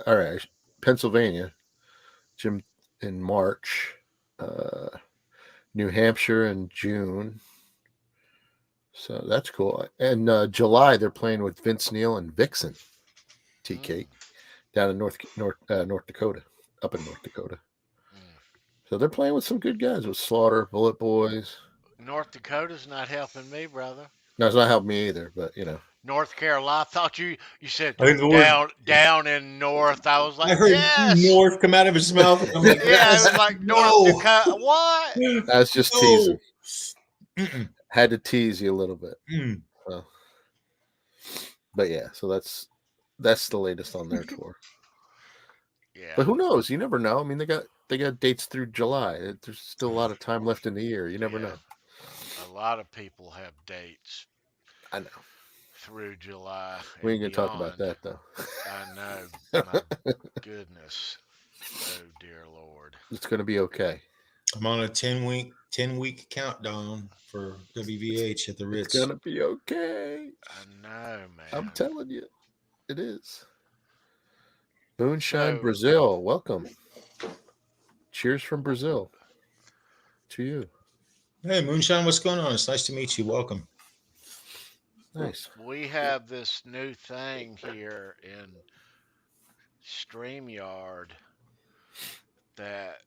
All right, Pennsylvania, Jim in March, New Hampshire in June. So that's cool. And July they're playing with Vince Neil and Vixen, TK, down in North Dakota, up in North Dakota. So they're playing with some good guys with Slaughter, Bullet Boys. North Dakota's not helping me, brother. No, it's not helping me either, but you know. North Carolina. I thought you said down in North. I was like, I heard yes. North come out of his mouth. I'm like, yeah, it was like North Dakota. What? That's just teasing. Had to tease you a little bit. So. But yeah, so that's the latest on their tour. Yeah. But who knows? You never know. I mean, they got dates through July. There's still a lot of time left in the year. You never know. A lot of people have dates. I know. Through July. We ain't gonna talk about that though. I know. My goodness. Oh dear Lord. It's gonna be okay. I'm on a 10-week countdown for WVH at the Ritz. It's gonna be okay. I know, man. I'm telling you, it is. Moonshine Brazil, welcome. Cheers from Brazil to you. Hey, Moonshine, what's going on? It's nice to meet you. Welcome. Nice. We have this new thing here in StreamYard that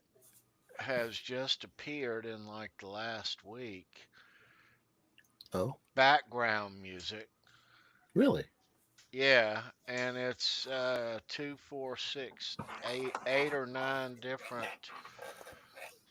has just appeared in like the last week. Oh. Background music. Really? Yeah, and it's 2, 4, 6, 8 or 9 different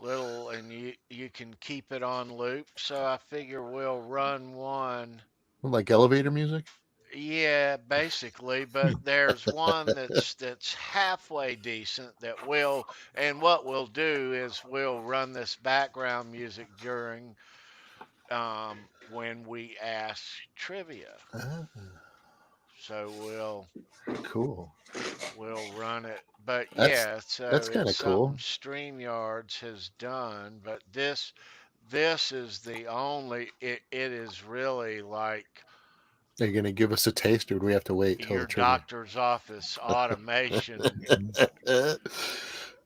little, and you can keep it on loop. So I figure we'll run one. Like elevator music? Yeah, basically, but there's one that's halfway decent that will, and what we'll do is we'll run this background music during when we ask trivia. So cool. We'll run it, but so that's kind of cool. StreamYards has done, but this is the only. It is really like. Are you going to give us a taste, or do we have to wait till your doctor's office automation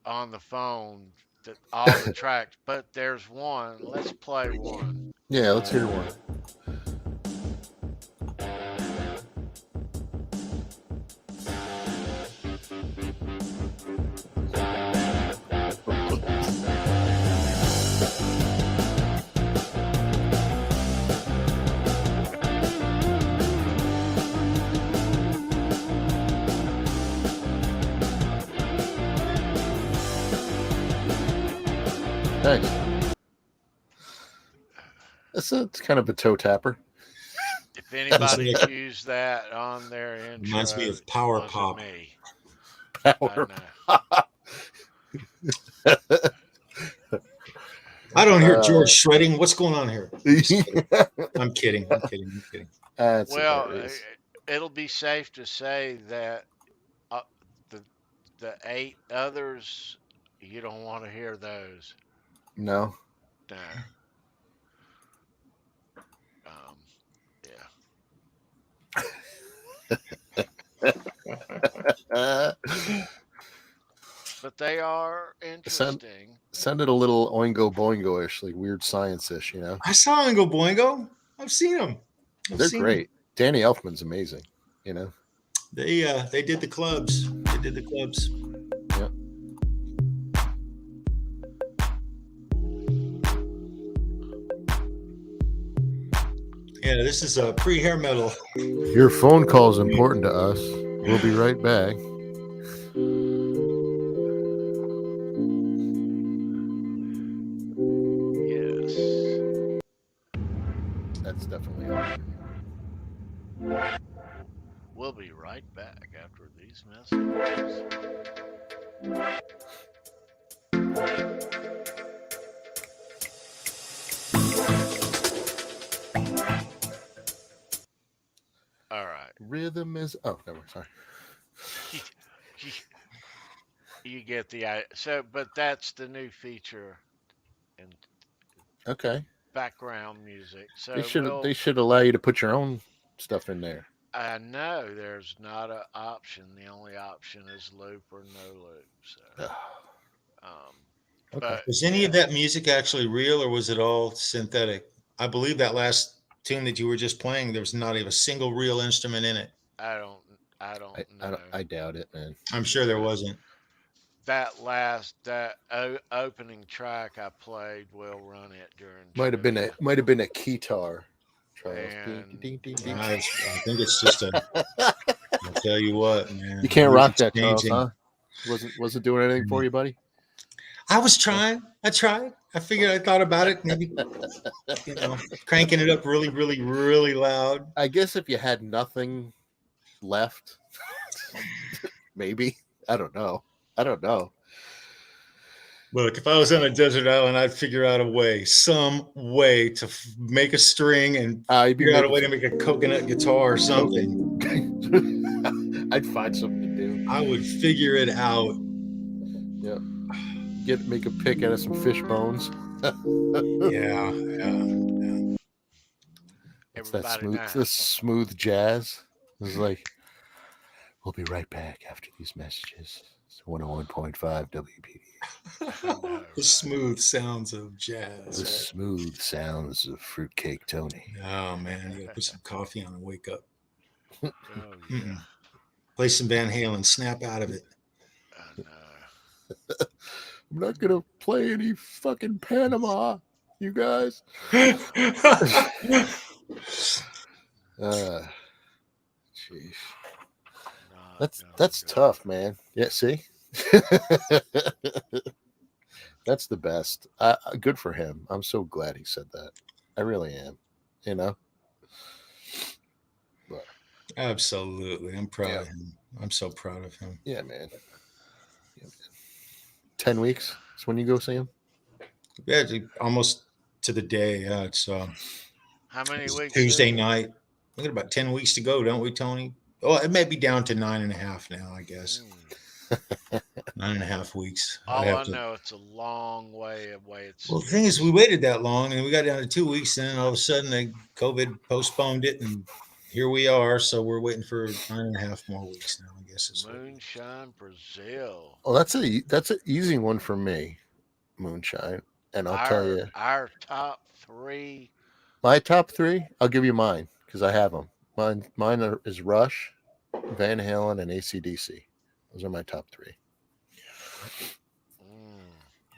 on the phone that all the tracks? But there's one. Let's play one. Yeah, let's hear one. Nice. It's kind of a toe tapper. If anybody used that on their intro, reminds me of Power Pop. Me. Power Pop. I don't hear George shredding. What's going on here? I'm kidding. Well, it'll be safe to say that the 8 others, you don't want to hear those. No. No. But they are interesting. Send it a little Oingo Boingo-ish, like weird science-ish, you know? I saw Oingo Boingo. I've seen them. They're great. Danny Elfman's amazing, you know? They did the clubs. They did the clubs. Yep. Yeah, this is a pre-hair metal. Your phone call is important to us. We'll be right back. Yes. That's definitely awesome. We'll be right back after these messages. All right. Rhythm is... Oh, never mind. Sorry. You get the idea. So, but that's the new feature and Okay. background music. So They should allow you to put your own stuff in there. I know there's not an option. The only option is loop or no loop. So, Okay. but Was any of that music actually real, or was it all synthetic? I believe that last tune that you were just playing, there was not even a single real instrument in it. I don't know. I doubt it, man. I'm sure there wasn't. That opening track I played will run it during. Might have been a keytar. Charles. And- Ding, ding, ding, I think it's just a. I'll tell you what, man. You can't rock that, Music's Charles, changing. huh? Wasn't doing anything for you, buddy? I was trying. I tried. I figured. I thought about it. Maybe, cranking it up really, really, really loud. I guess if you had nothing left, maybe. I don't know. Look, if I was on a desert island, I'd figure out some way to make a string and figure out a way to make a coconut guitar or something. I'd find something to do. I would figure it out. Yeah. Make a pick out of some fish bones. Yeah. It's that smooth jazz. It's like, we'll be right back after these messages. It's 101.5 WPD. The smooth sounds of jazz. The smooth sounds of Fruitcake Tony. Oh man, you gotta put some coffee on and wake up. Oh, yeah. Play some Van Halen, snap out of it. I'm not gonna play any fucking Panama, you guys. Jeez. That's tough, man. Yeah, see? That's the best. Good for him. I'm so glad he said that. I really am. You know? But, absolutely. I'm proud of him. I'm so proud of him. Yeah, man. 10 weeks is when you go see him? Yeah, almost to the day. Yeah, it's how many weeks? Tuesday night. We got about 10 weeks to go, don't we, Tony? Oh, it may be down to 9.5 now, I guess. 9.5 weeks. All I know, it's a long way away. Well, the thing is, we waited that long, and we got down to 2 weeks, and then all of a sudden, COVID postponed it, and here we are. So we're waiting for 9.5 more weeks now, I guess. Moonshine, Brazil. Oh, that's an easy one for me, Moonshine. And I'll tell you. Our top three. My top three? I'll give you mine, because I have them. Mine is Rush, Van Halen, and AC/DC. Those are my top three.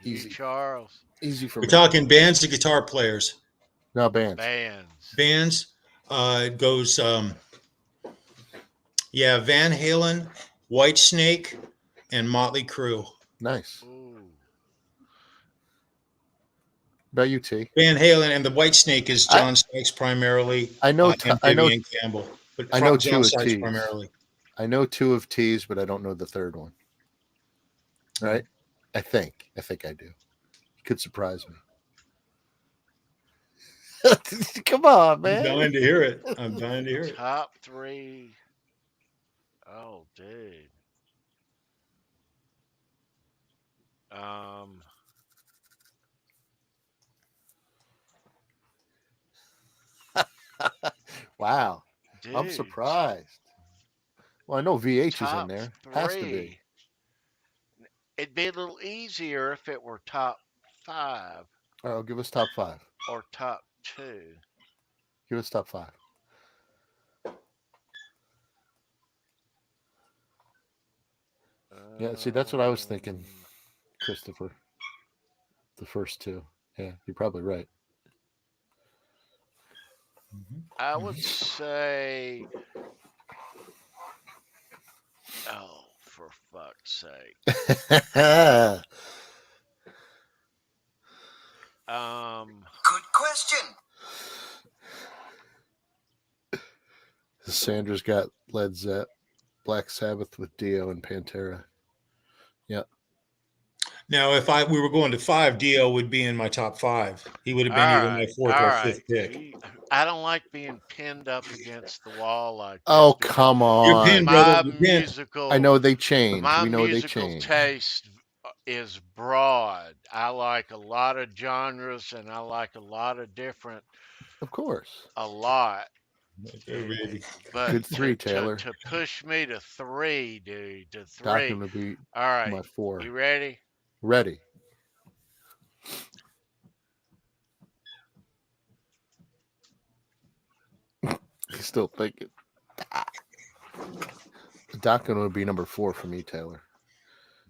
Easy, Charles. Easy for me. We're talking bands or guitar players? No, bands. Bands. It goes, Van Halen, Whitesnake, and Motley Crue. Nice. About you, T. Van Halen and the Whitesnake is John Sykes primarily. I know. I know Campbell. But I know John two Sykes of T's. Primarily. I know two of T's, but I don't know the third one. Right? I think I do. You could surprise me. Come on, man. I'm dying to hear it. Top three. Oh, dude. Wow. Dude. I'm surprised. Well, I know VH is in top there. three. Has to be. It'd be a little easier if it were top 5. All right, give us top 5. Or top 2. Give us top 5. Yeah, see, that's what I was thinking, Christopher. The first 2. Yeah, you're probably right. I would say, oh, for fuck's sake. Good question. Sandra's got Led Zepp, Black Sabbath with Dio and Pantera. Yep. Now, if we were going to 5, Dio would be in my top 5. He would have been either my 4th or 5th pick. I don't like being pinned up against the wall like that. Oh, come on. You're pinned, brother. You're pinned. Musical. I know they changed. My we know they musical changed. taste is broad. I like a lot of genres, and I like a lot of different. Of course. A lot. But good 3, Taylor. To push me to 3, dude. To 3. Not gonna be all right. My 4. You ready? Ready. He's still thinking. Dokken would be number 4 for me, Taylor.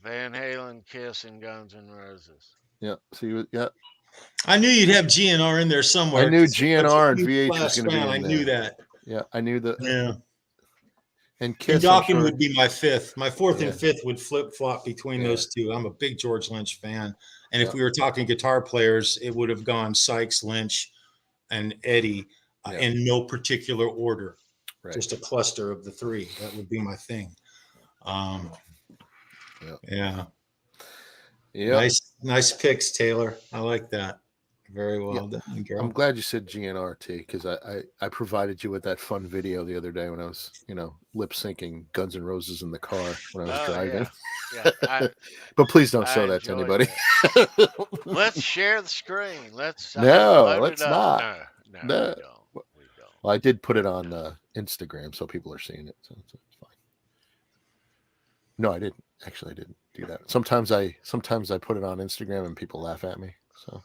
Van Halen, Kiss, and Guns N' Roses. Yeah. See, yeah. I knew you'd have GNR in there somewhere. I knew GNR and VH was going to be in I knew that. Yeah, I knew that. Yeah. And Kiss. And Dokken would be my 5th. My 4th Yeah. and 5th would flip-flop between those 2. I'm a big George Lynch fan. And if we were talking guitar players, it would have gone Sykes, Lynch, and Eddie in no particular order. Right. Just a cluster of the 3. That would be my thing. Yeah. Yeah. Nice picks, Taylor. I like that. Very well done, girl. I'm glad you said GNRT because I provided you with that fun video the other day when I was, lip syncing Guns N' Roses in the car when I was driving. Yeah, but please don't show that to anybody. Let's share the screen. Let's not. No, we don't. We don't. Well, I did put it on Instagram, so people are seeing it, so it's fine. No, I didn't. Actually, I didn't do that. Sometimes I put it on Instagram and people laugh at me. So,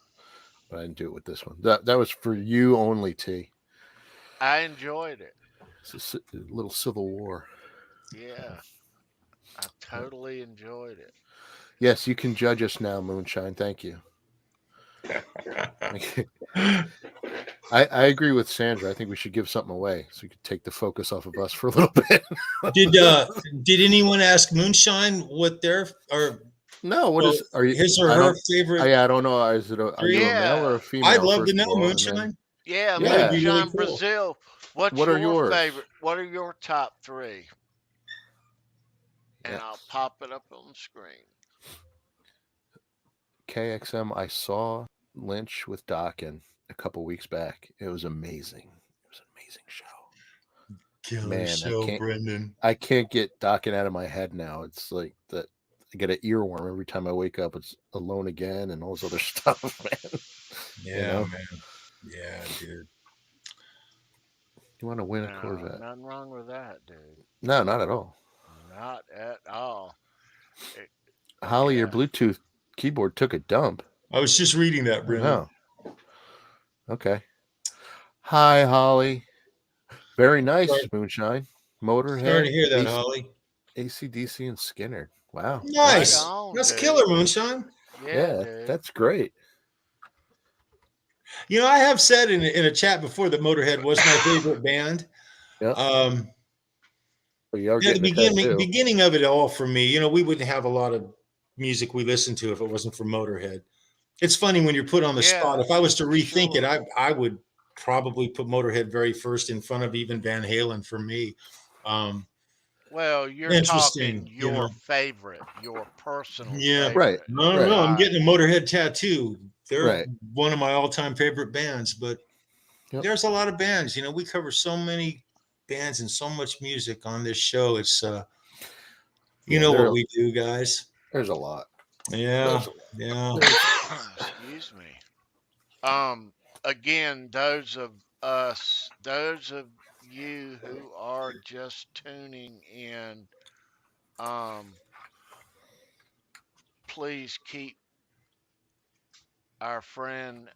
but I didn't do it with this one. That was for you only, T. I enjoyed it. It's a little Civil War. Yeah, I totally enjoyed it. Yes, you can judge us now, Moonshine. Thank you. I agree with Sandra. I think we should give something away so we could take the focus off of us for a little bit. Did anyone ask Moonshine what their or no? What is are you his or her favorite? I don't know. Is it are you a male or a female? I'd love to know, Moonshine. Yeah, Moonshine really cool. Brazil. What are your favorite? What are your top 3? And I'll pop it up on the screen. KXM. I saw Lynch with Dokken a couple weeks back. It was amazing. It was an amazing show. Killer show, Brendan. I can't get Dokken out of my head now. It's like that. I get an earworm every time I wake up. It's Alone Again and all this other stuff, man. Yeah, man. Yeah, dude. You want to win a Corvette? Nothing wrong with that, dude. No, not at all. Not at all. Holly, your Bluetooth keyboard took a dump. I was just reading that, Brendan. Oh. Okay. Hi, Holly. Very nice, Moonshine. Motorhead. Sorry to hear that, Holly. AC/DC and Skinner. Wow. Nice. Right on, that's dude. Killer, Moonshine. Yeah, that's great. You know, I have said in a chat before that Motorhead was my favorite band. Yeah. The beginning of it all for me, you know, we wouldn't have a lot of music we listened to if it wasn't for Motorhead. It's funny when you're put on the spot. If I was to rethink it, I would probably put Motorhead very first in front of even Van Halen for me. Well, you're talking your favorite, your personal favorite. Right. No, I'm getting a Motorhead tattoo. They're one of my all-time favorite bands, but there's a lot of bands. You know, we cover so many bands and so much music on this show. It's you know what we do, guys. There's a lot. Yeah. Excuse me. Again, those of you who are just tuning in, please keep our friend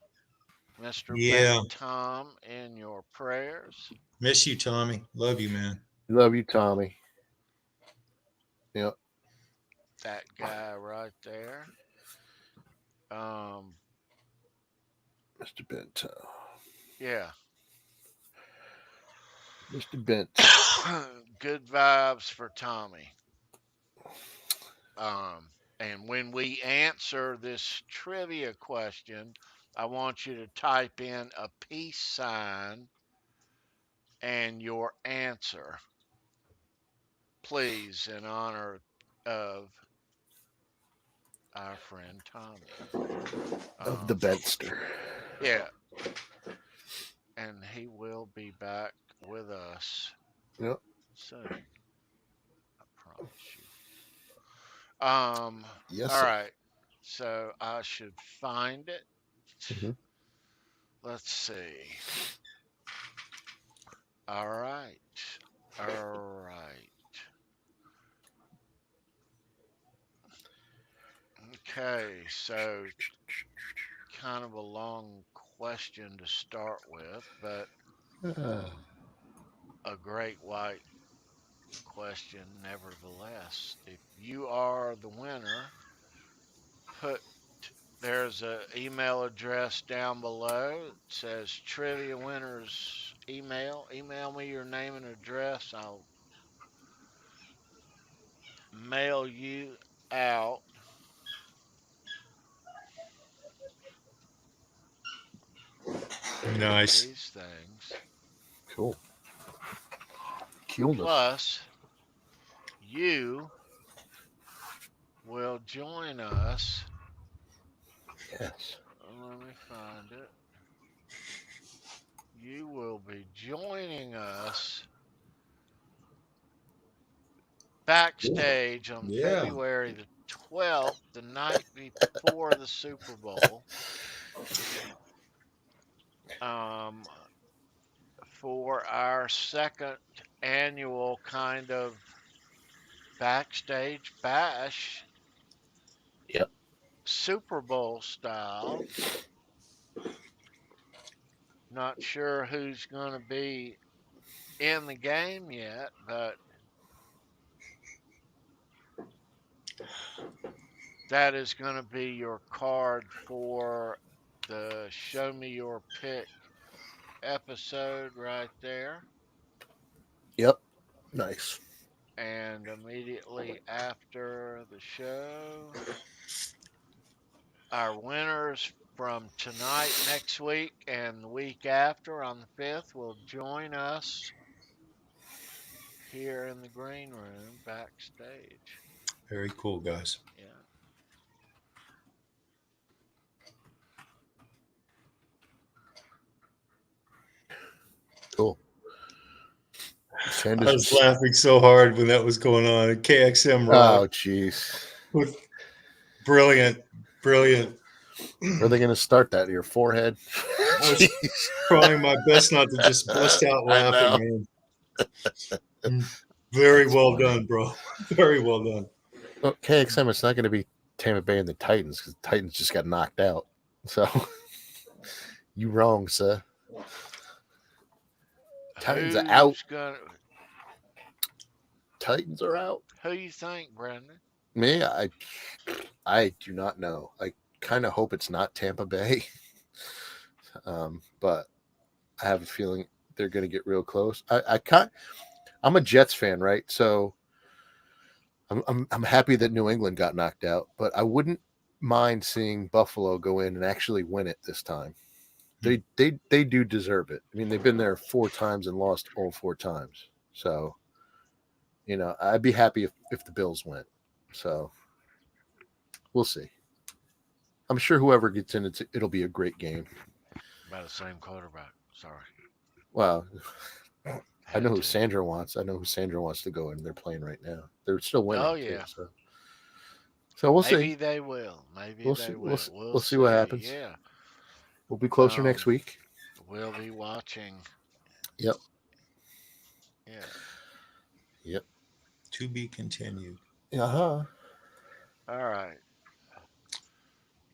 Mr. Yeah. Big Tom in your prayers. Miss you, Tommy. Love you, man. Love you, Tommy. Yep. That guy right there. Mr. Bento. Yeah. Mr. Bent. Good vibes for Tommy. And when we answer this trivia question, I want you to type in a peace sign and your answer, please, in honor of our friend Tommy. Of the Bentster. Yeah. And he will be back with us Yep. soon. I promise you. Yes, all sir. right. So I should find it. Mhm. Let's see. All right. All right. Okay, so kind of a long question to start with, but a great white question nevertheless. If you are the winner, there's an email address down below. It says trivia winners email. Email me your name and address. I'll mail you out Nice. these things. Cool. Coolness. Plus, you will join us. Yes. Let me find it. You will be joining us backstage on February the 12th, the night before the Super Bowl, for our second annual kind of backstage bash. Yep. Super Bowl style. Not sure who's going to be in the game yet, but that is going to be your card for the Show Me Your Pick episode right there. Yep. Nice. And immediately after the show, our winners from tonight, next week, and the week after on the 5th will join us here in the green room backstage. Very cool, guys. Yeah. Cool. I was laughing so hard when that was going on. KXM rock. Oh, jeez. Brilliant. Brilliant. Are they going to start that in your forehead? I was trying my best not to just bust out laughing, man. Very well done, bro. Very well done. Well, KXM, it's not going to be Tampa Bay and the Titans because the Titans just got knocked out. So, you wrong, sir. Titans are out. Titans are out. Who you think, Brandon? Me, I do not know. I kind of hope it's not Tampa Bay, but I have a feeling they're going to get real close. I'm a Jets fan, right? So I'm happy that New England got knocked out, but I wouldn't mind seeing Buffalo go in and actually win it this time. They do deserve it. I mean, they've been there 4 times and lost all 4 times. So, I'd be happy if the Bills win. So, we'll see. I'm sure whoever gets in, it'll be a great game. By the same quarterback. Sorry. Well, I know who Sandra wants. I know who Sandra wants to go in. They're playing right now. They're still winning. Oh, yeah. Too, so we'll see. Maybe they will. Maybe they will. We'll see what happens. Yeah. We'll be closer next week. We'll be watching. Yep. Yeah. Yep. To be continued. Uh-huh. All right.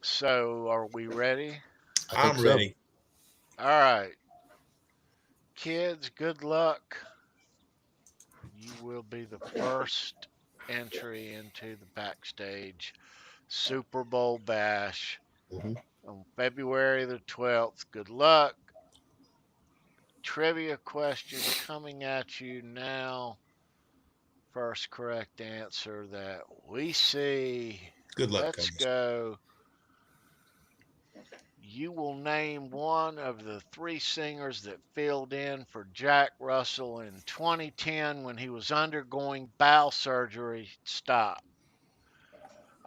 So, are we ready? I think I'm so. ready. All right. Kids, good luck. You will be the first entry into the Backstage Super Bowl Bash hmm on February the 12th. Good luck. Trivia question coming at you now. First correct answer that we see. Good luck, Let's Cubs. go. You will name one of the three singers that filled in for Jack Russell in 2010 when he was undergoing bowel surgery. Stop.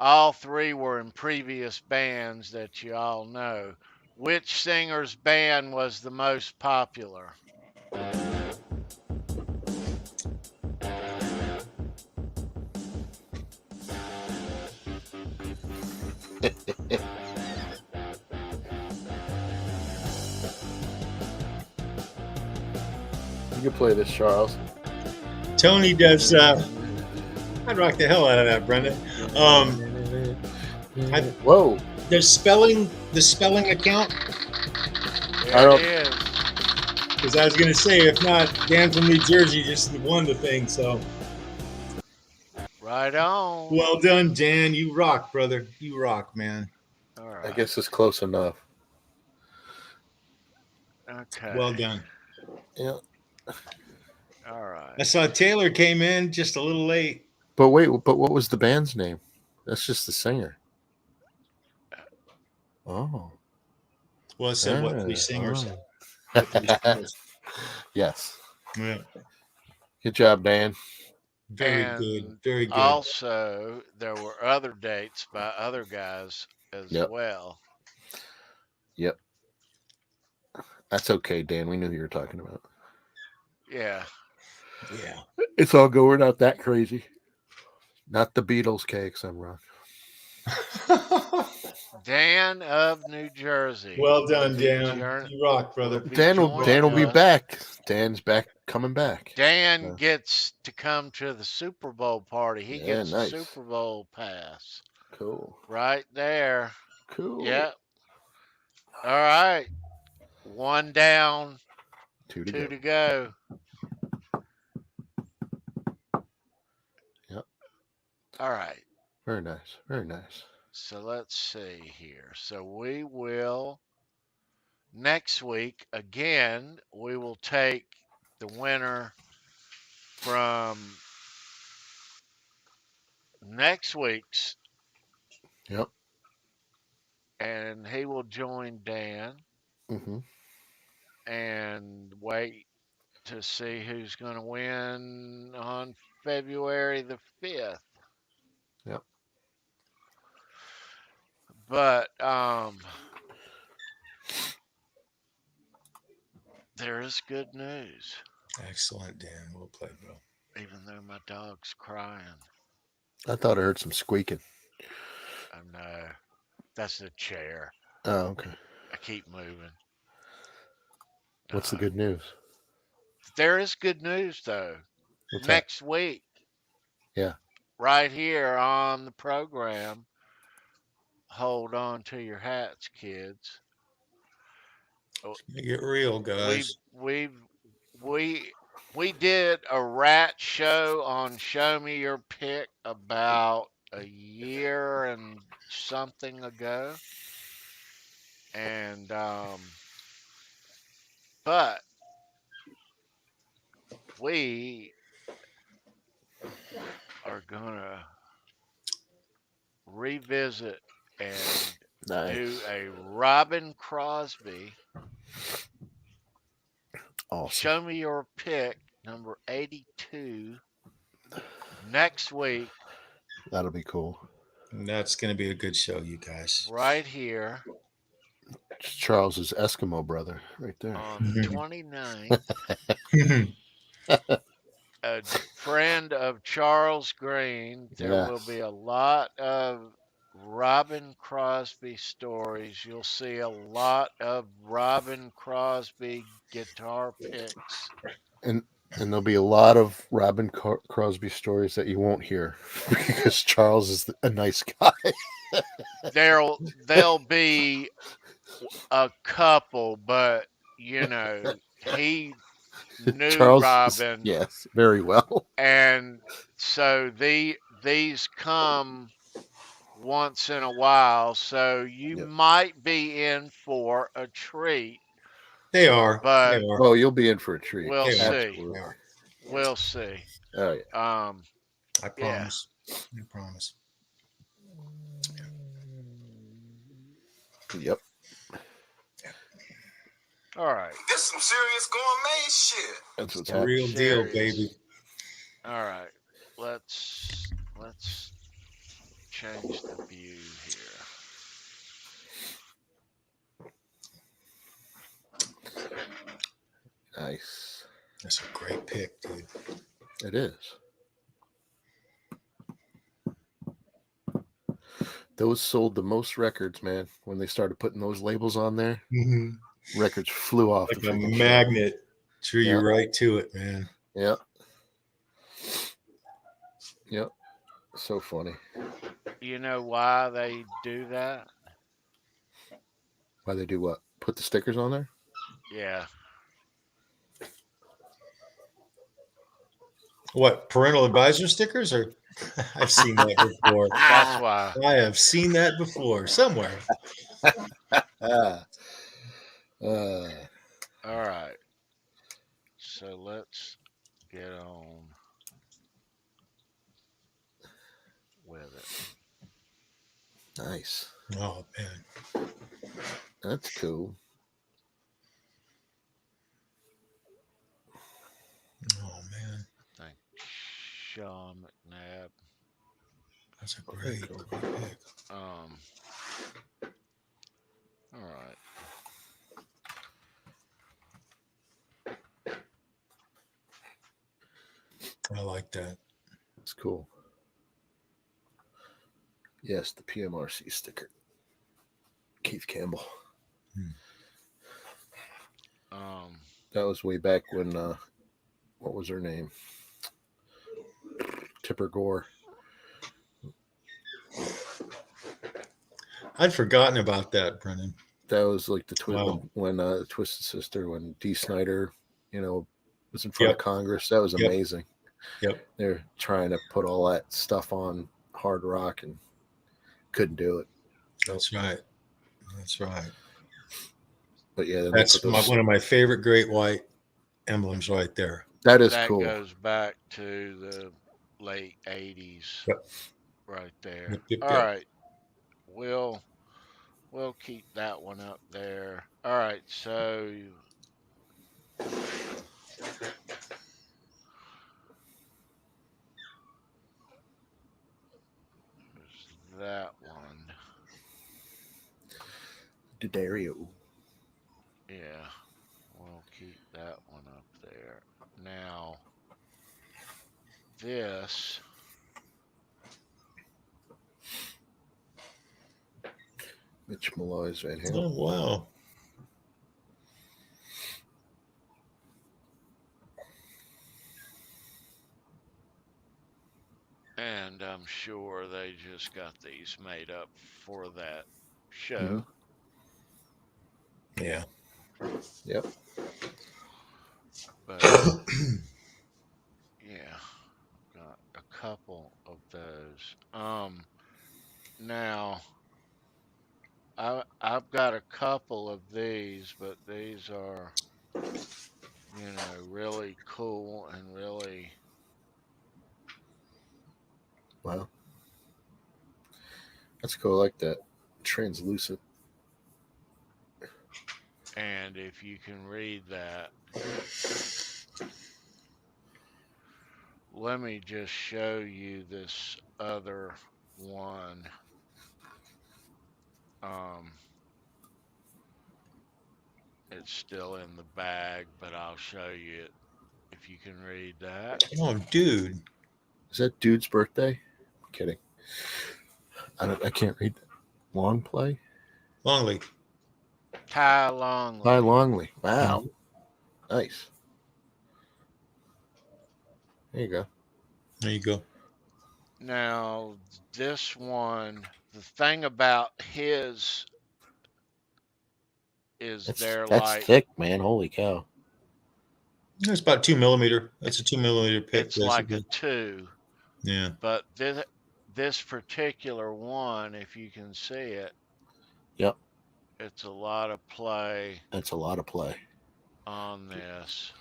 All three were in previous bands that you all know. Which singer's band was the most popular? You can play this, Charles. Tony does. I'd rock the hell out of that, Brendan. Whoa. The spelling account. I don't- There it is. Because I was going to say, if not, Dan from New Jersey just won the thing. So Right on. well done, Dan. You rock, brother. You rock, man. All right. I guess it's close enough. Okay. Well done. Yeah. All right. I saw Taylor came in just a little late. But wait, but what was the band's name? That's just the singer. Oh. Well, it said what three singers? Oh. What three singers. Yes. Yeah. Good job, Dan. Very And good. Very good. Also, there were other dates by other guys as Yep. well. Yep. That's okay, Dan. We knew who you were talking about. Yeah. Yeah. It's all good. We're not that crazy. Not the Beatles cakes, I'm wrong. Dan of New Jersey. Well done, will be Dan. You rock, brother. Dan will be us. back. Dan's back, coming back. Dan gets to come to the Super Bowl party. He Yeah, gets nice. a Super Bowl pass. Cool. Right there. Cool. Yep. All right. One down, Two two to to go. Yep. All right. Very nice. Very nice. So let's see here. So we will, next week, again, we will take the winner from next week's. Yep. And he will join Dan Mm-hmm. and wait to see who's going to win on February the 5th. Yep. But there is good news. Excellent, Dan. Well played, bro. Even though my dog's crying. I thought I heard some squeaking. I know. That's the chair. Oh, okay. I keep moving. What's the good news? There is good news, though. What's Next week. Yeah. Right here on the program. Hold on to your hats, kids. Get real, guys. We did a rat show on Show Me Your Pick about a year and something ago. And but we are gonna revisit and do a Robin Crosby. Awesome. Show Me Your Pick, number 82, next week. That'll be cool. That's going to be a good show, you guys. Right here. It's Charles's Eskimo brother, right there. On the 29th. A friend of Charles Green. There will be a lot of Robin Crosby stories. You'll see a lot of Robin Crosby guitar picks. And And there'll be a lot of Robin Crosby stories that you won't hear because Charles is a nice guy. There'll be a couple, but you know, he knew Charles, Robin, yes, very well. and so these come once in a while, so you Yep. might be in for a treat. They are. They But are. Oh, you'll be in for a treat. we'll They are. see. Absolutely. They are. We'll see. Oh yeah. I Yeah. promise. I promise. Yep. All right. This some serious gourmet shit. That's what's The happening. real deal, Serious. baby. All right. Let's change the view here. Nice. That's a great pick, dude. It is. Those sold the most records, man. When they started putting those labels on there, records flew off. Like the a freaking magnet. Drew you Yeah. right to it, man. Yep. Yep. So funny. You know why they do that? Why they do what? Put the stickers on there? Yeah. What, parental advisor stickers? Or I've seen that before. That's why. I have seen that before somewhere. Ah. All right. So let's get on with it. Nice. Oh man. That's cool. Oh man. Thank Sean McNabb. That's a great pick. All right. I like that. It's cool. Yes, the PMRC sticker. Keith Campbell. That was way back when what was her name? Tipper Gore. I'd forgotten about that, Brennan. That was like the Wow. when Twisted Sister, when Dee Snider, was in front of Congress. That was amazing. Yep. They're trying to put all that stuff on hard rock and couldn't do it. That's right. That's right. But yeah, That's one of my favorite great white emblems right there. That is that cool. goes back to the late 80s. Yep. Right there. Yep. All right. We'll keep that one up there. All right. So there's that one. D'Addario. Yeah. We'll keep that one up there. Now, this. Mitch Malloy's Van Halen. Oh wow. And I'm sure they just got these made up for that show. Mm-hmm. Yeah. Yep. But yeah, got a couple of those. Now I've got a couple of these, but these are, really cool and really. Wow. That's cool. I like that. Translucent. And if you can read that, let me just show you this other one. It's still in the bag, but I'll show you it if you can read that. Oh, dude. Is that dude's birthday? I'm kidding. I can't read that. Long play? Longley. Ty Longley. Ty Longley. Wow. Nice. There you go. There you go. Now, this one, the thing about his is That's thick, man. Holy cow. It's about 2 millimeter. That's a 2 millimeter pick. It's like a 2. Yeah. But this particular one, if you can see it, yep, it's a lot of play. That's a lot of play On this.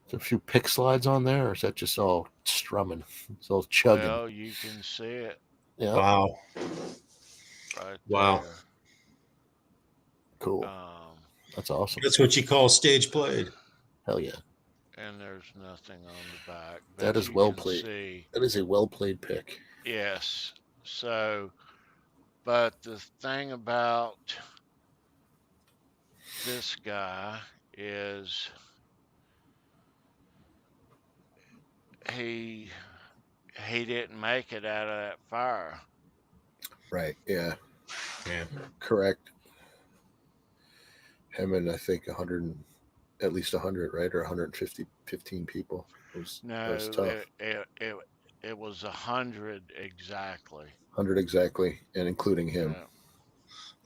Is there a few pick slides on there, or is that just all strumming? It's all chugging. Well, you can see it. Yeah. Wow. Right wow. there. Cool. That's awesome. That's what you call stage played. Hell yeah. And there's nothing on the back. That is well played. That is a well played pick. Yes. So, but the thing about this guy is he didn't make it out of that fire. Right. Yeah. Yeah. Correct. Him and I think 100, at least 100, right, or 15 people. No, was tough. It was 100 exactly. 100 exactly, and including him. Yeah.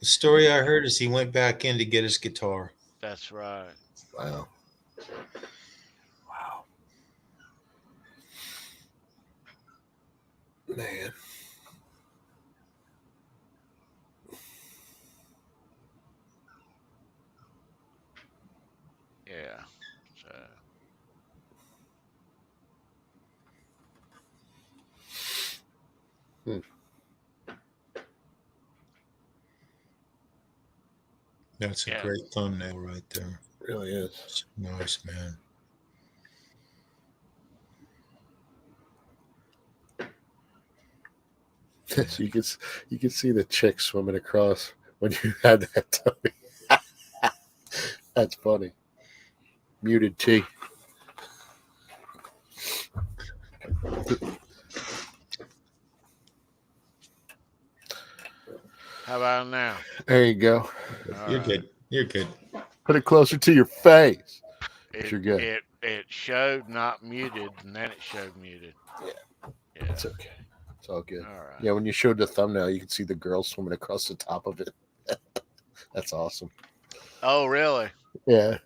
The story I heard is he went back in to get his guitar. That's right. Wow. Wow. Man. Yeah. So. That's a great thumbnail right there. It really is. Nice, man. So you can see the chick swimming across when you had that tummy. That's funny. Muted T. How about now? There you go. You're good. You're good. Put it closer to your face. You're good. It showed not muted, and then it showed muted. Yeah. Yeah. It's okay. It's all good. All right. Yeah, when you showed the thumbnail, you can see the girl swimming across the top of it. That's awesome. Oh, really? Yeah.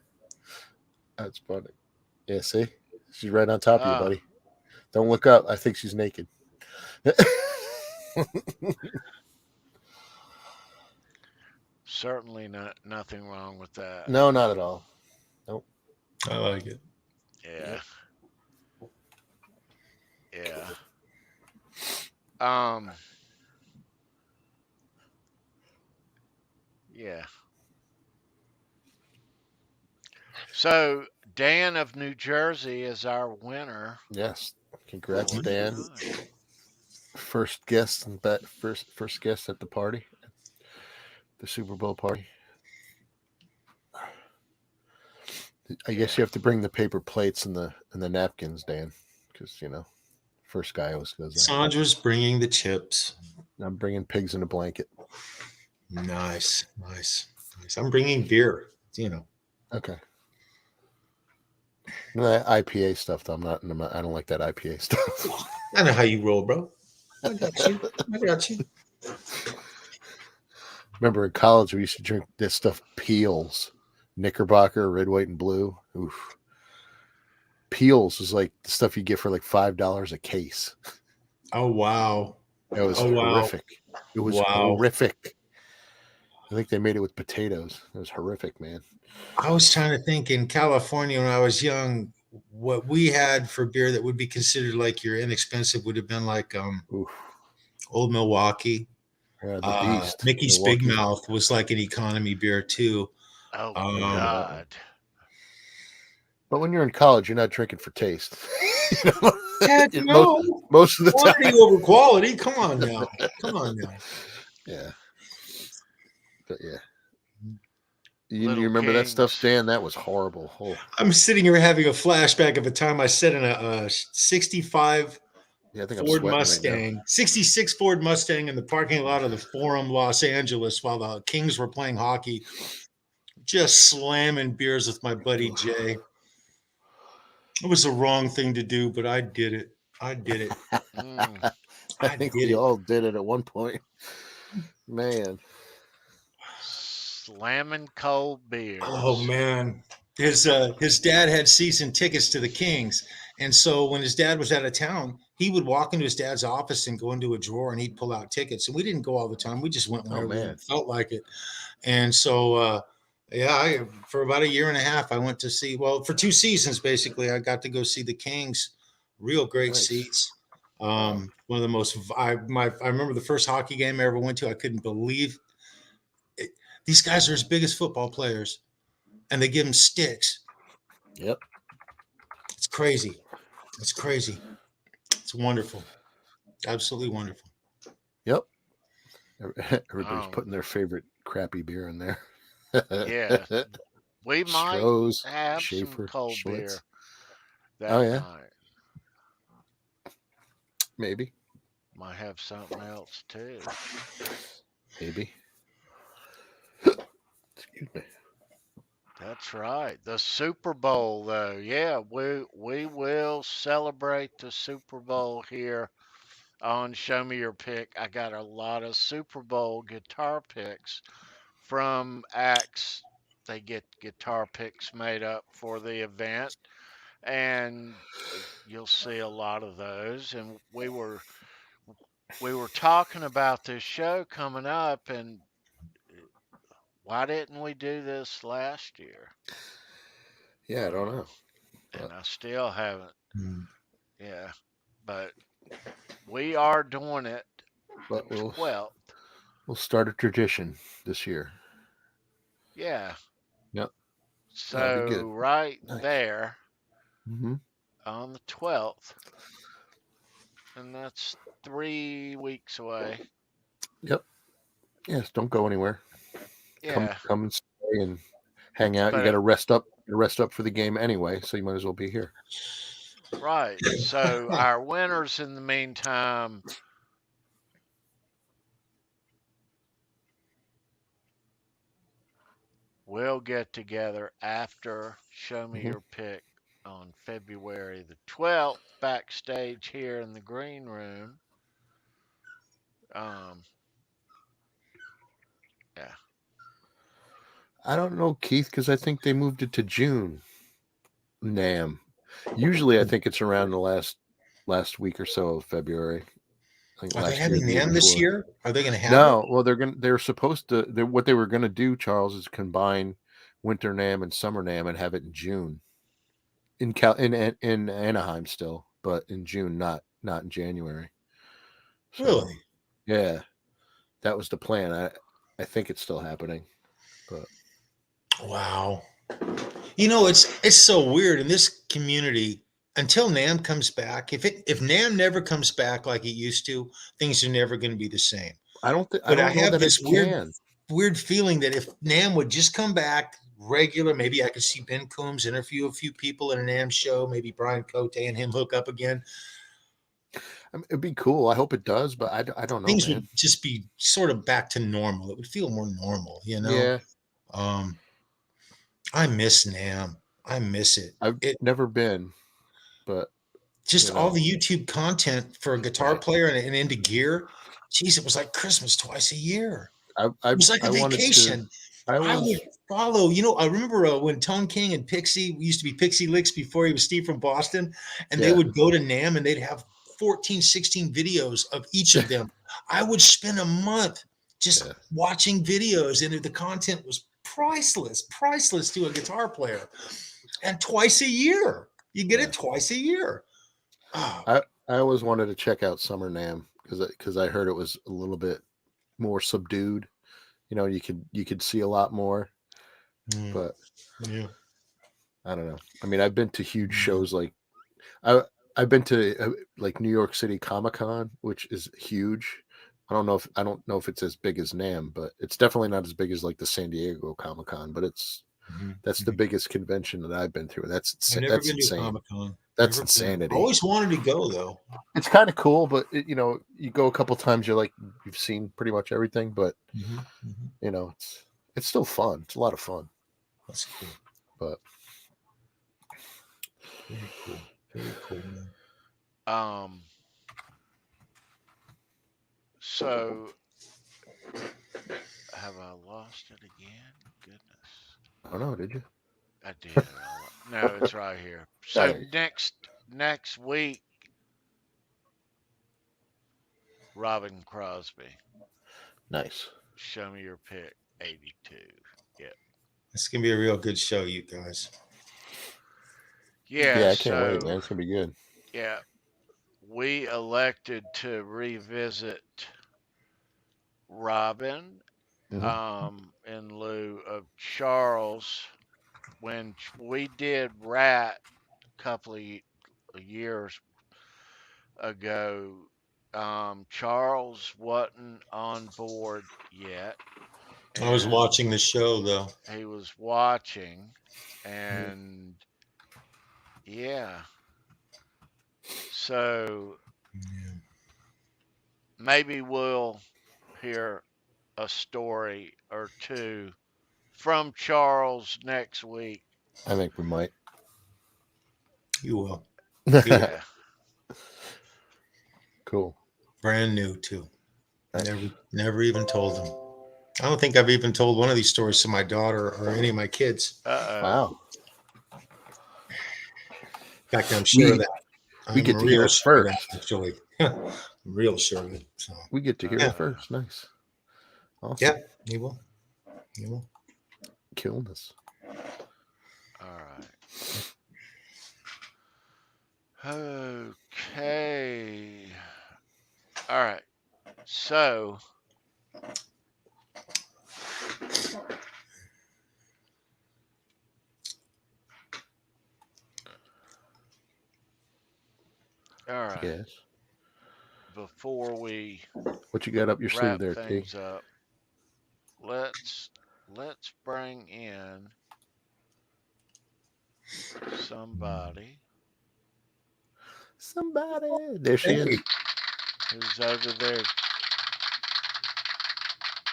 That's funny. Yeah, see? She's right on top of you, buddy. Don't look up. I think she's naked. Certainly nothing wrong with that. No, not at all. Nope. I like it. Yeah. Yeah. Yeah. So Dan of New Jersey is our winner. Yes. Congrats, Dan. First guest at the party. The Super Bowl party. I guess you have to bring the paper plates and the napkins, Dan, because first guy always goes out. Sandra's bringing the chips. I'm bringing pigs in a blanket. Nice. I'm bringing beer. Okay. That IPA stuff, though, I don't like that IPA stuff. I know how you roll, bro. I got you. Remember in college, we used to drink this stuff, Peels, Knickerbocker, red, white, and blue. Oof. Peels is like the stuff you get for like $5 a case. Oh, wow. It was horrific. It was horrific. I think they made it with potatoes. It was horrific, man. I was trying to think in California when I was young, what we had for beer that would be considered like your inexpensive would have been like Old Milwaukee. Mickey's Big Mouth was like an economy beer too. Oh God! But when you're in college, you're not drinking for taste. Most of the time, quantity over quality. Come on now. Yeah. But yeah. You remember that stuff, Dan? That was horrible. Oh. I'm sitting here having a flashback of a time I sat in a 65 Ford Mustang, 66 Ford Mustang in the parking lot of the Forum, Los Angeles, while the Kings were playing hockey, just slamming beers with my buddy Jay. It was the wrong thing to do, but I did it. I did it. Mm. I think did we it. all did it at one point. Man. Slamming cold beers. Oh man, his dad had season tickets to the Kings, and so when his dad was out of town, he would walk into his dad's office and go into a drawer and he'd pull out tickets. And we didn't go all the time; we just went whenever we felt like it. And so, for about a year and a half, I went to see. Well, for 2 seasons, basically, I got to go see the Kings. Real great seats. One of the most. I remember the first hockey game I ever went to. I couldn't believe it. These guys are as big as football players, and they give them sticks. Yep. It's crazy. It's crazy. It's wonderful. Absolutely wonderful. Yep. Everybody's putting their favorite crappy beer in there. Yeah. We might Stroh's, have Schaefer, some cold Schlitz. beer that yeah. night. Maybe. Might have something else too. Maybe. Excuse me. That's right. The Super Bowl, though. Yeah, we will celebrate the Super Bowl here on Show Me Your Pick. I got a lot of Super Bowl guitar picks from acts. They get guitar picks made up for the event, and you'll see a lot of those. And we were talking about this show coming up, and why didn't we do this last year? Yeah, I don't know. And I still haven't. Mm. Yeah, but we are doing it the But 12th. We'll start a tradition this year. Yeah. Yep. So good. right Nice. there Mm-hmm. on the 12th, and that's 3 weeks away. Yep. Yes, don't go anywhere. Yeah. Come and stay and hang out. But you got to rest up. Rest up for the game anyway, so you might as well be here. Right. So our winners in the meantime will get together after Show Me Your Pick on February the 12th backstage here in the Green Room. Yeah. I don't know, Keith, because I think they moved it to June. NAM. Usually, I think it's around the last week or so of February. I think Are they last having year, NAM this year? Are they going to have No, it? well, they're supposed to. What they were going to do, Charles, is combine Winter NAM and Summer NAM and have it in June. In Anaheim still, but in June, not in January. So, Really? Yeah, that was the plan. I think it's still happening, but wow. You know, it's so weird in this community until NAM comes back. If NAM never comes back like it used to, things are never going to be the same. I don't think. But I don't know have that this it can. weird feeling that if NAM would just come back regular, maybe I could see Ben Coombs interview a few people in a NAM show, maybe Brian Cote and him hook up again. I mean, it'd be cool. I hope it does, but I don't know. Things man. would just be sort of back to normal. It would feel more normal, you know. Yeah. I miss NAM. I miss it. I've never been, but just all the YouTube content for a guitar player and into gear. Geez, it was like Christmas twice a year. It was like a vacation. I would follow. You know, I remember when Tone King and Pixie used to be Pixie Licks before he was Steve from Boston, and they would go to NAM and they'd have 14, 16 videos of each of them. I would spend a month just watching videos, and the content was priceless to a guitar player. And twice a year, you get it twice a year. Oh. I always wanted to check out Summer NAM because I heard it was a little bit more subdued. You know, you could see a lot more, but I don't know. I mean, I've been to huge shows like I've been to like New York City Comic-Con, which is huge. I don't know if it's as big as NAM, but it's definitely not as big as like the San Diego Comic-Con. But that's the biggest convention that I've been through. That's I've never been insane. to Comic-Con. That's insanity. I always wanted to go though. It's kind of cool, but you know, you go a couple times, you're like, you've seen pretty much everything. But you know, it's still fun. It's a lot of fun. That's cool. But Very cool. Very cool, man. So have I lost it again? Goodness. I don't know. Did you? I did. No, it's right here. So next week, Robin Crosby. Nice. Show me your pick. 82. Yep. It's gonna be a real good show, you guys. Yeah. Yeah, I can't wait, man. It's gonna be good. Yeah. We elected to revisit Robin in lieu of Charles when we did Rat a couple of years ago. Charles wasn't on board yet. I was watching the show though. He was watching, and yeah. So maybe we'll hear a story or two from Charles next week. I think we might. You will. Yeah. Cool. Brand new too. Never even told them. I don't think I've even told one of these stories to my daughter or any of my kids. Wow. In fact, I'm sure of that. We get to hear it first. Actually, I'm real sure of it. So we get to hear it first. Nice. Awesome. Yeah, you will. You will. Killing us. All right. Okay. All right. So all right. Yes. Before we what you got up your sleeve wrap there, T? things up, let's bring in somebody. There she is. Who's over there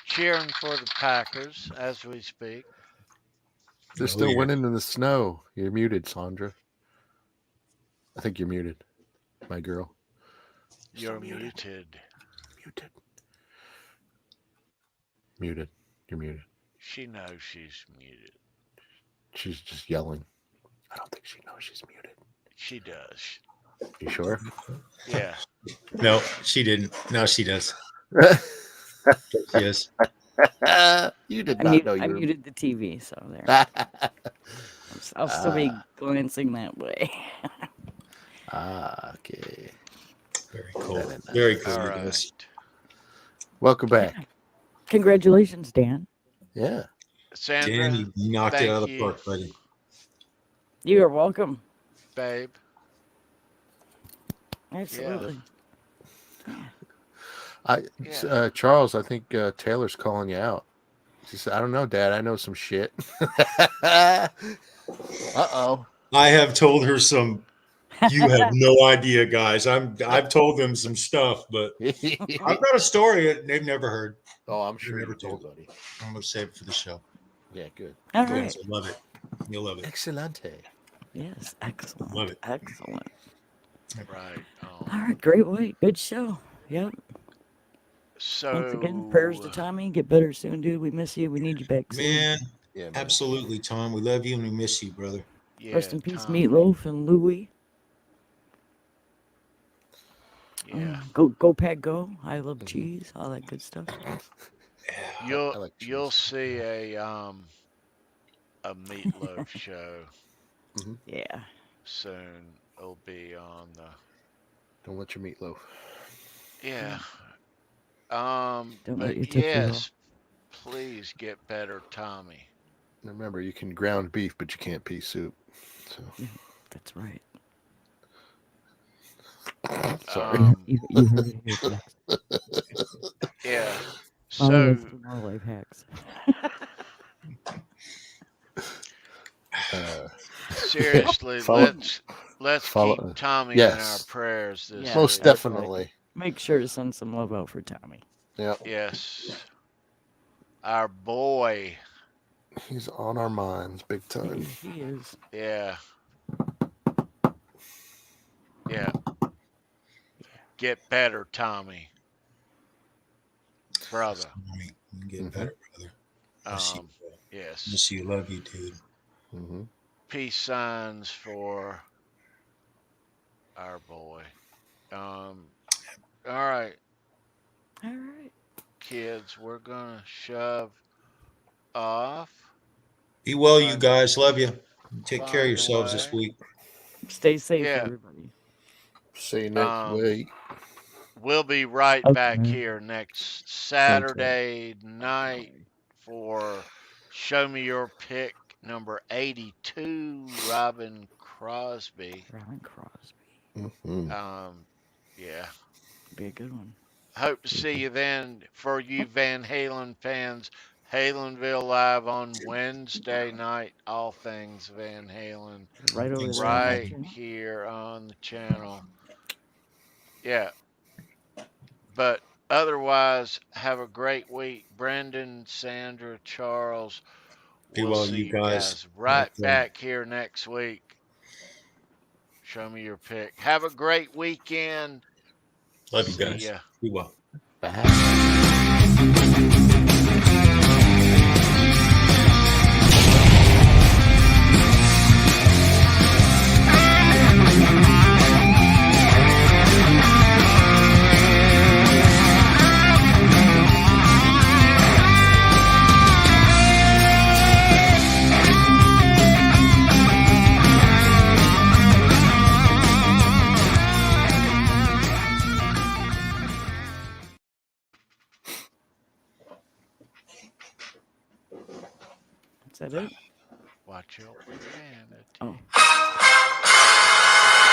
cheering for the Packers as we speak. They're still winning in the snow. You're muted, Sandra. I think you're muted, my girl. You're muted. Muted. You're muted. She knows she's muted. She's just yelling. I don't think she knows she's muted. She does. You sure? Yeah. No, she didn't. Now she does. Yes. You did not know you I were... muted the TV, so there. I'll still be glancing that way. Okay. Very cool. Very cool. All right. Welcome back. Yeah. Congratulations, Dan. Yeah. Sandra, Dan, you knocked it out of the park, buddy. You are welcome. Babe. Absolutely. Charles, I think Taylor's calling you out. She said, I don't know, Dad. I know some shit. Uh-oh. I have told her some. You have no idea, guys. I've told them some stuff, but I've got a story that they've never heard. Oh, I'm sure never you told, buddy. I'm gonna save it for the show. Yeah, good. All right. You'll love it. You'll love it. Excellente. Yes, excellent. Love it. Excellent. Right. All right, great way. Good show. Yep. So once again, prayers to Tommy. Get better soon, dude. We miss you. We need you back soon. Man, yeah, man. Absolutely, Tom. We love you and we miss you, brother. Yeah, rest in peace, Tom. Meatloaf and Louie. Yeah. Go Pack Go. I love cheese. All that good stuff. You'll see a Meatloaf show Yeah. soon. It'll be on the. Don't let your meatloaf. Yeah. Don't let But your Tootsie Roll. yes, please get better, Tommy. Remember, you can ground beef, but you can't pea soup. So. That's right. Sorry. You heard it here first. Yeah. Follow So us for more life hacks. seriously, let's keep Tommy in our prayers this Yeah, most week. definitely. Make sure to send some love out for Tommy. Yeah. Yes. Our boy. He's on our minds big time. He is. Yeah. Yeah. Get better, Tommy. Brother. Get better, brother. Yes. Miss you. Love you, dude. Mm-hmm. Peace signs for our boy. All right. All right. Kids, we're going to shove off. Be well, you guys. Love you. Take care of yourselves away. this week. Stay safe, everybody. See you next week. We'll be right back here next Saturday night for Show Me Your Pick number 82, Robin Crosby. Mm-hmm. Yeah. Be a good one. Hope to see you then. For you Van Halen fans, Halenville Live on Wednesday night. All things Van Halen. Right over there. Right here on the channel. Yeah. But otherwise, have a great week. Brendan, Sandra, Charles. Be We'll well, see you guys. right back here next week. Show me your pick. Have a great weekend. Love you See guys. ya. Be well. Bye. Is that it? Watch your profanity. Oh.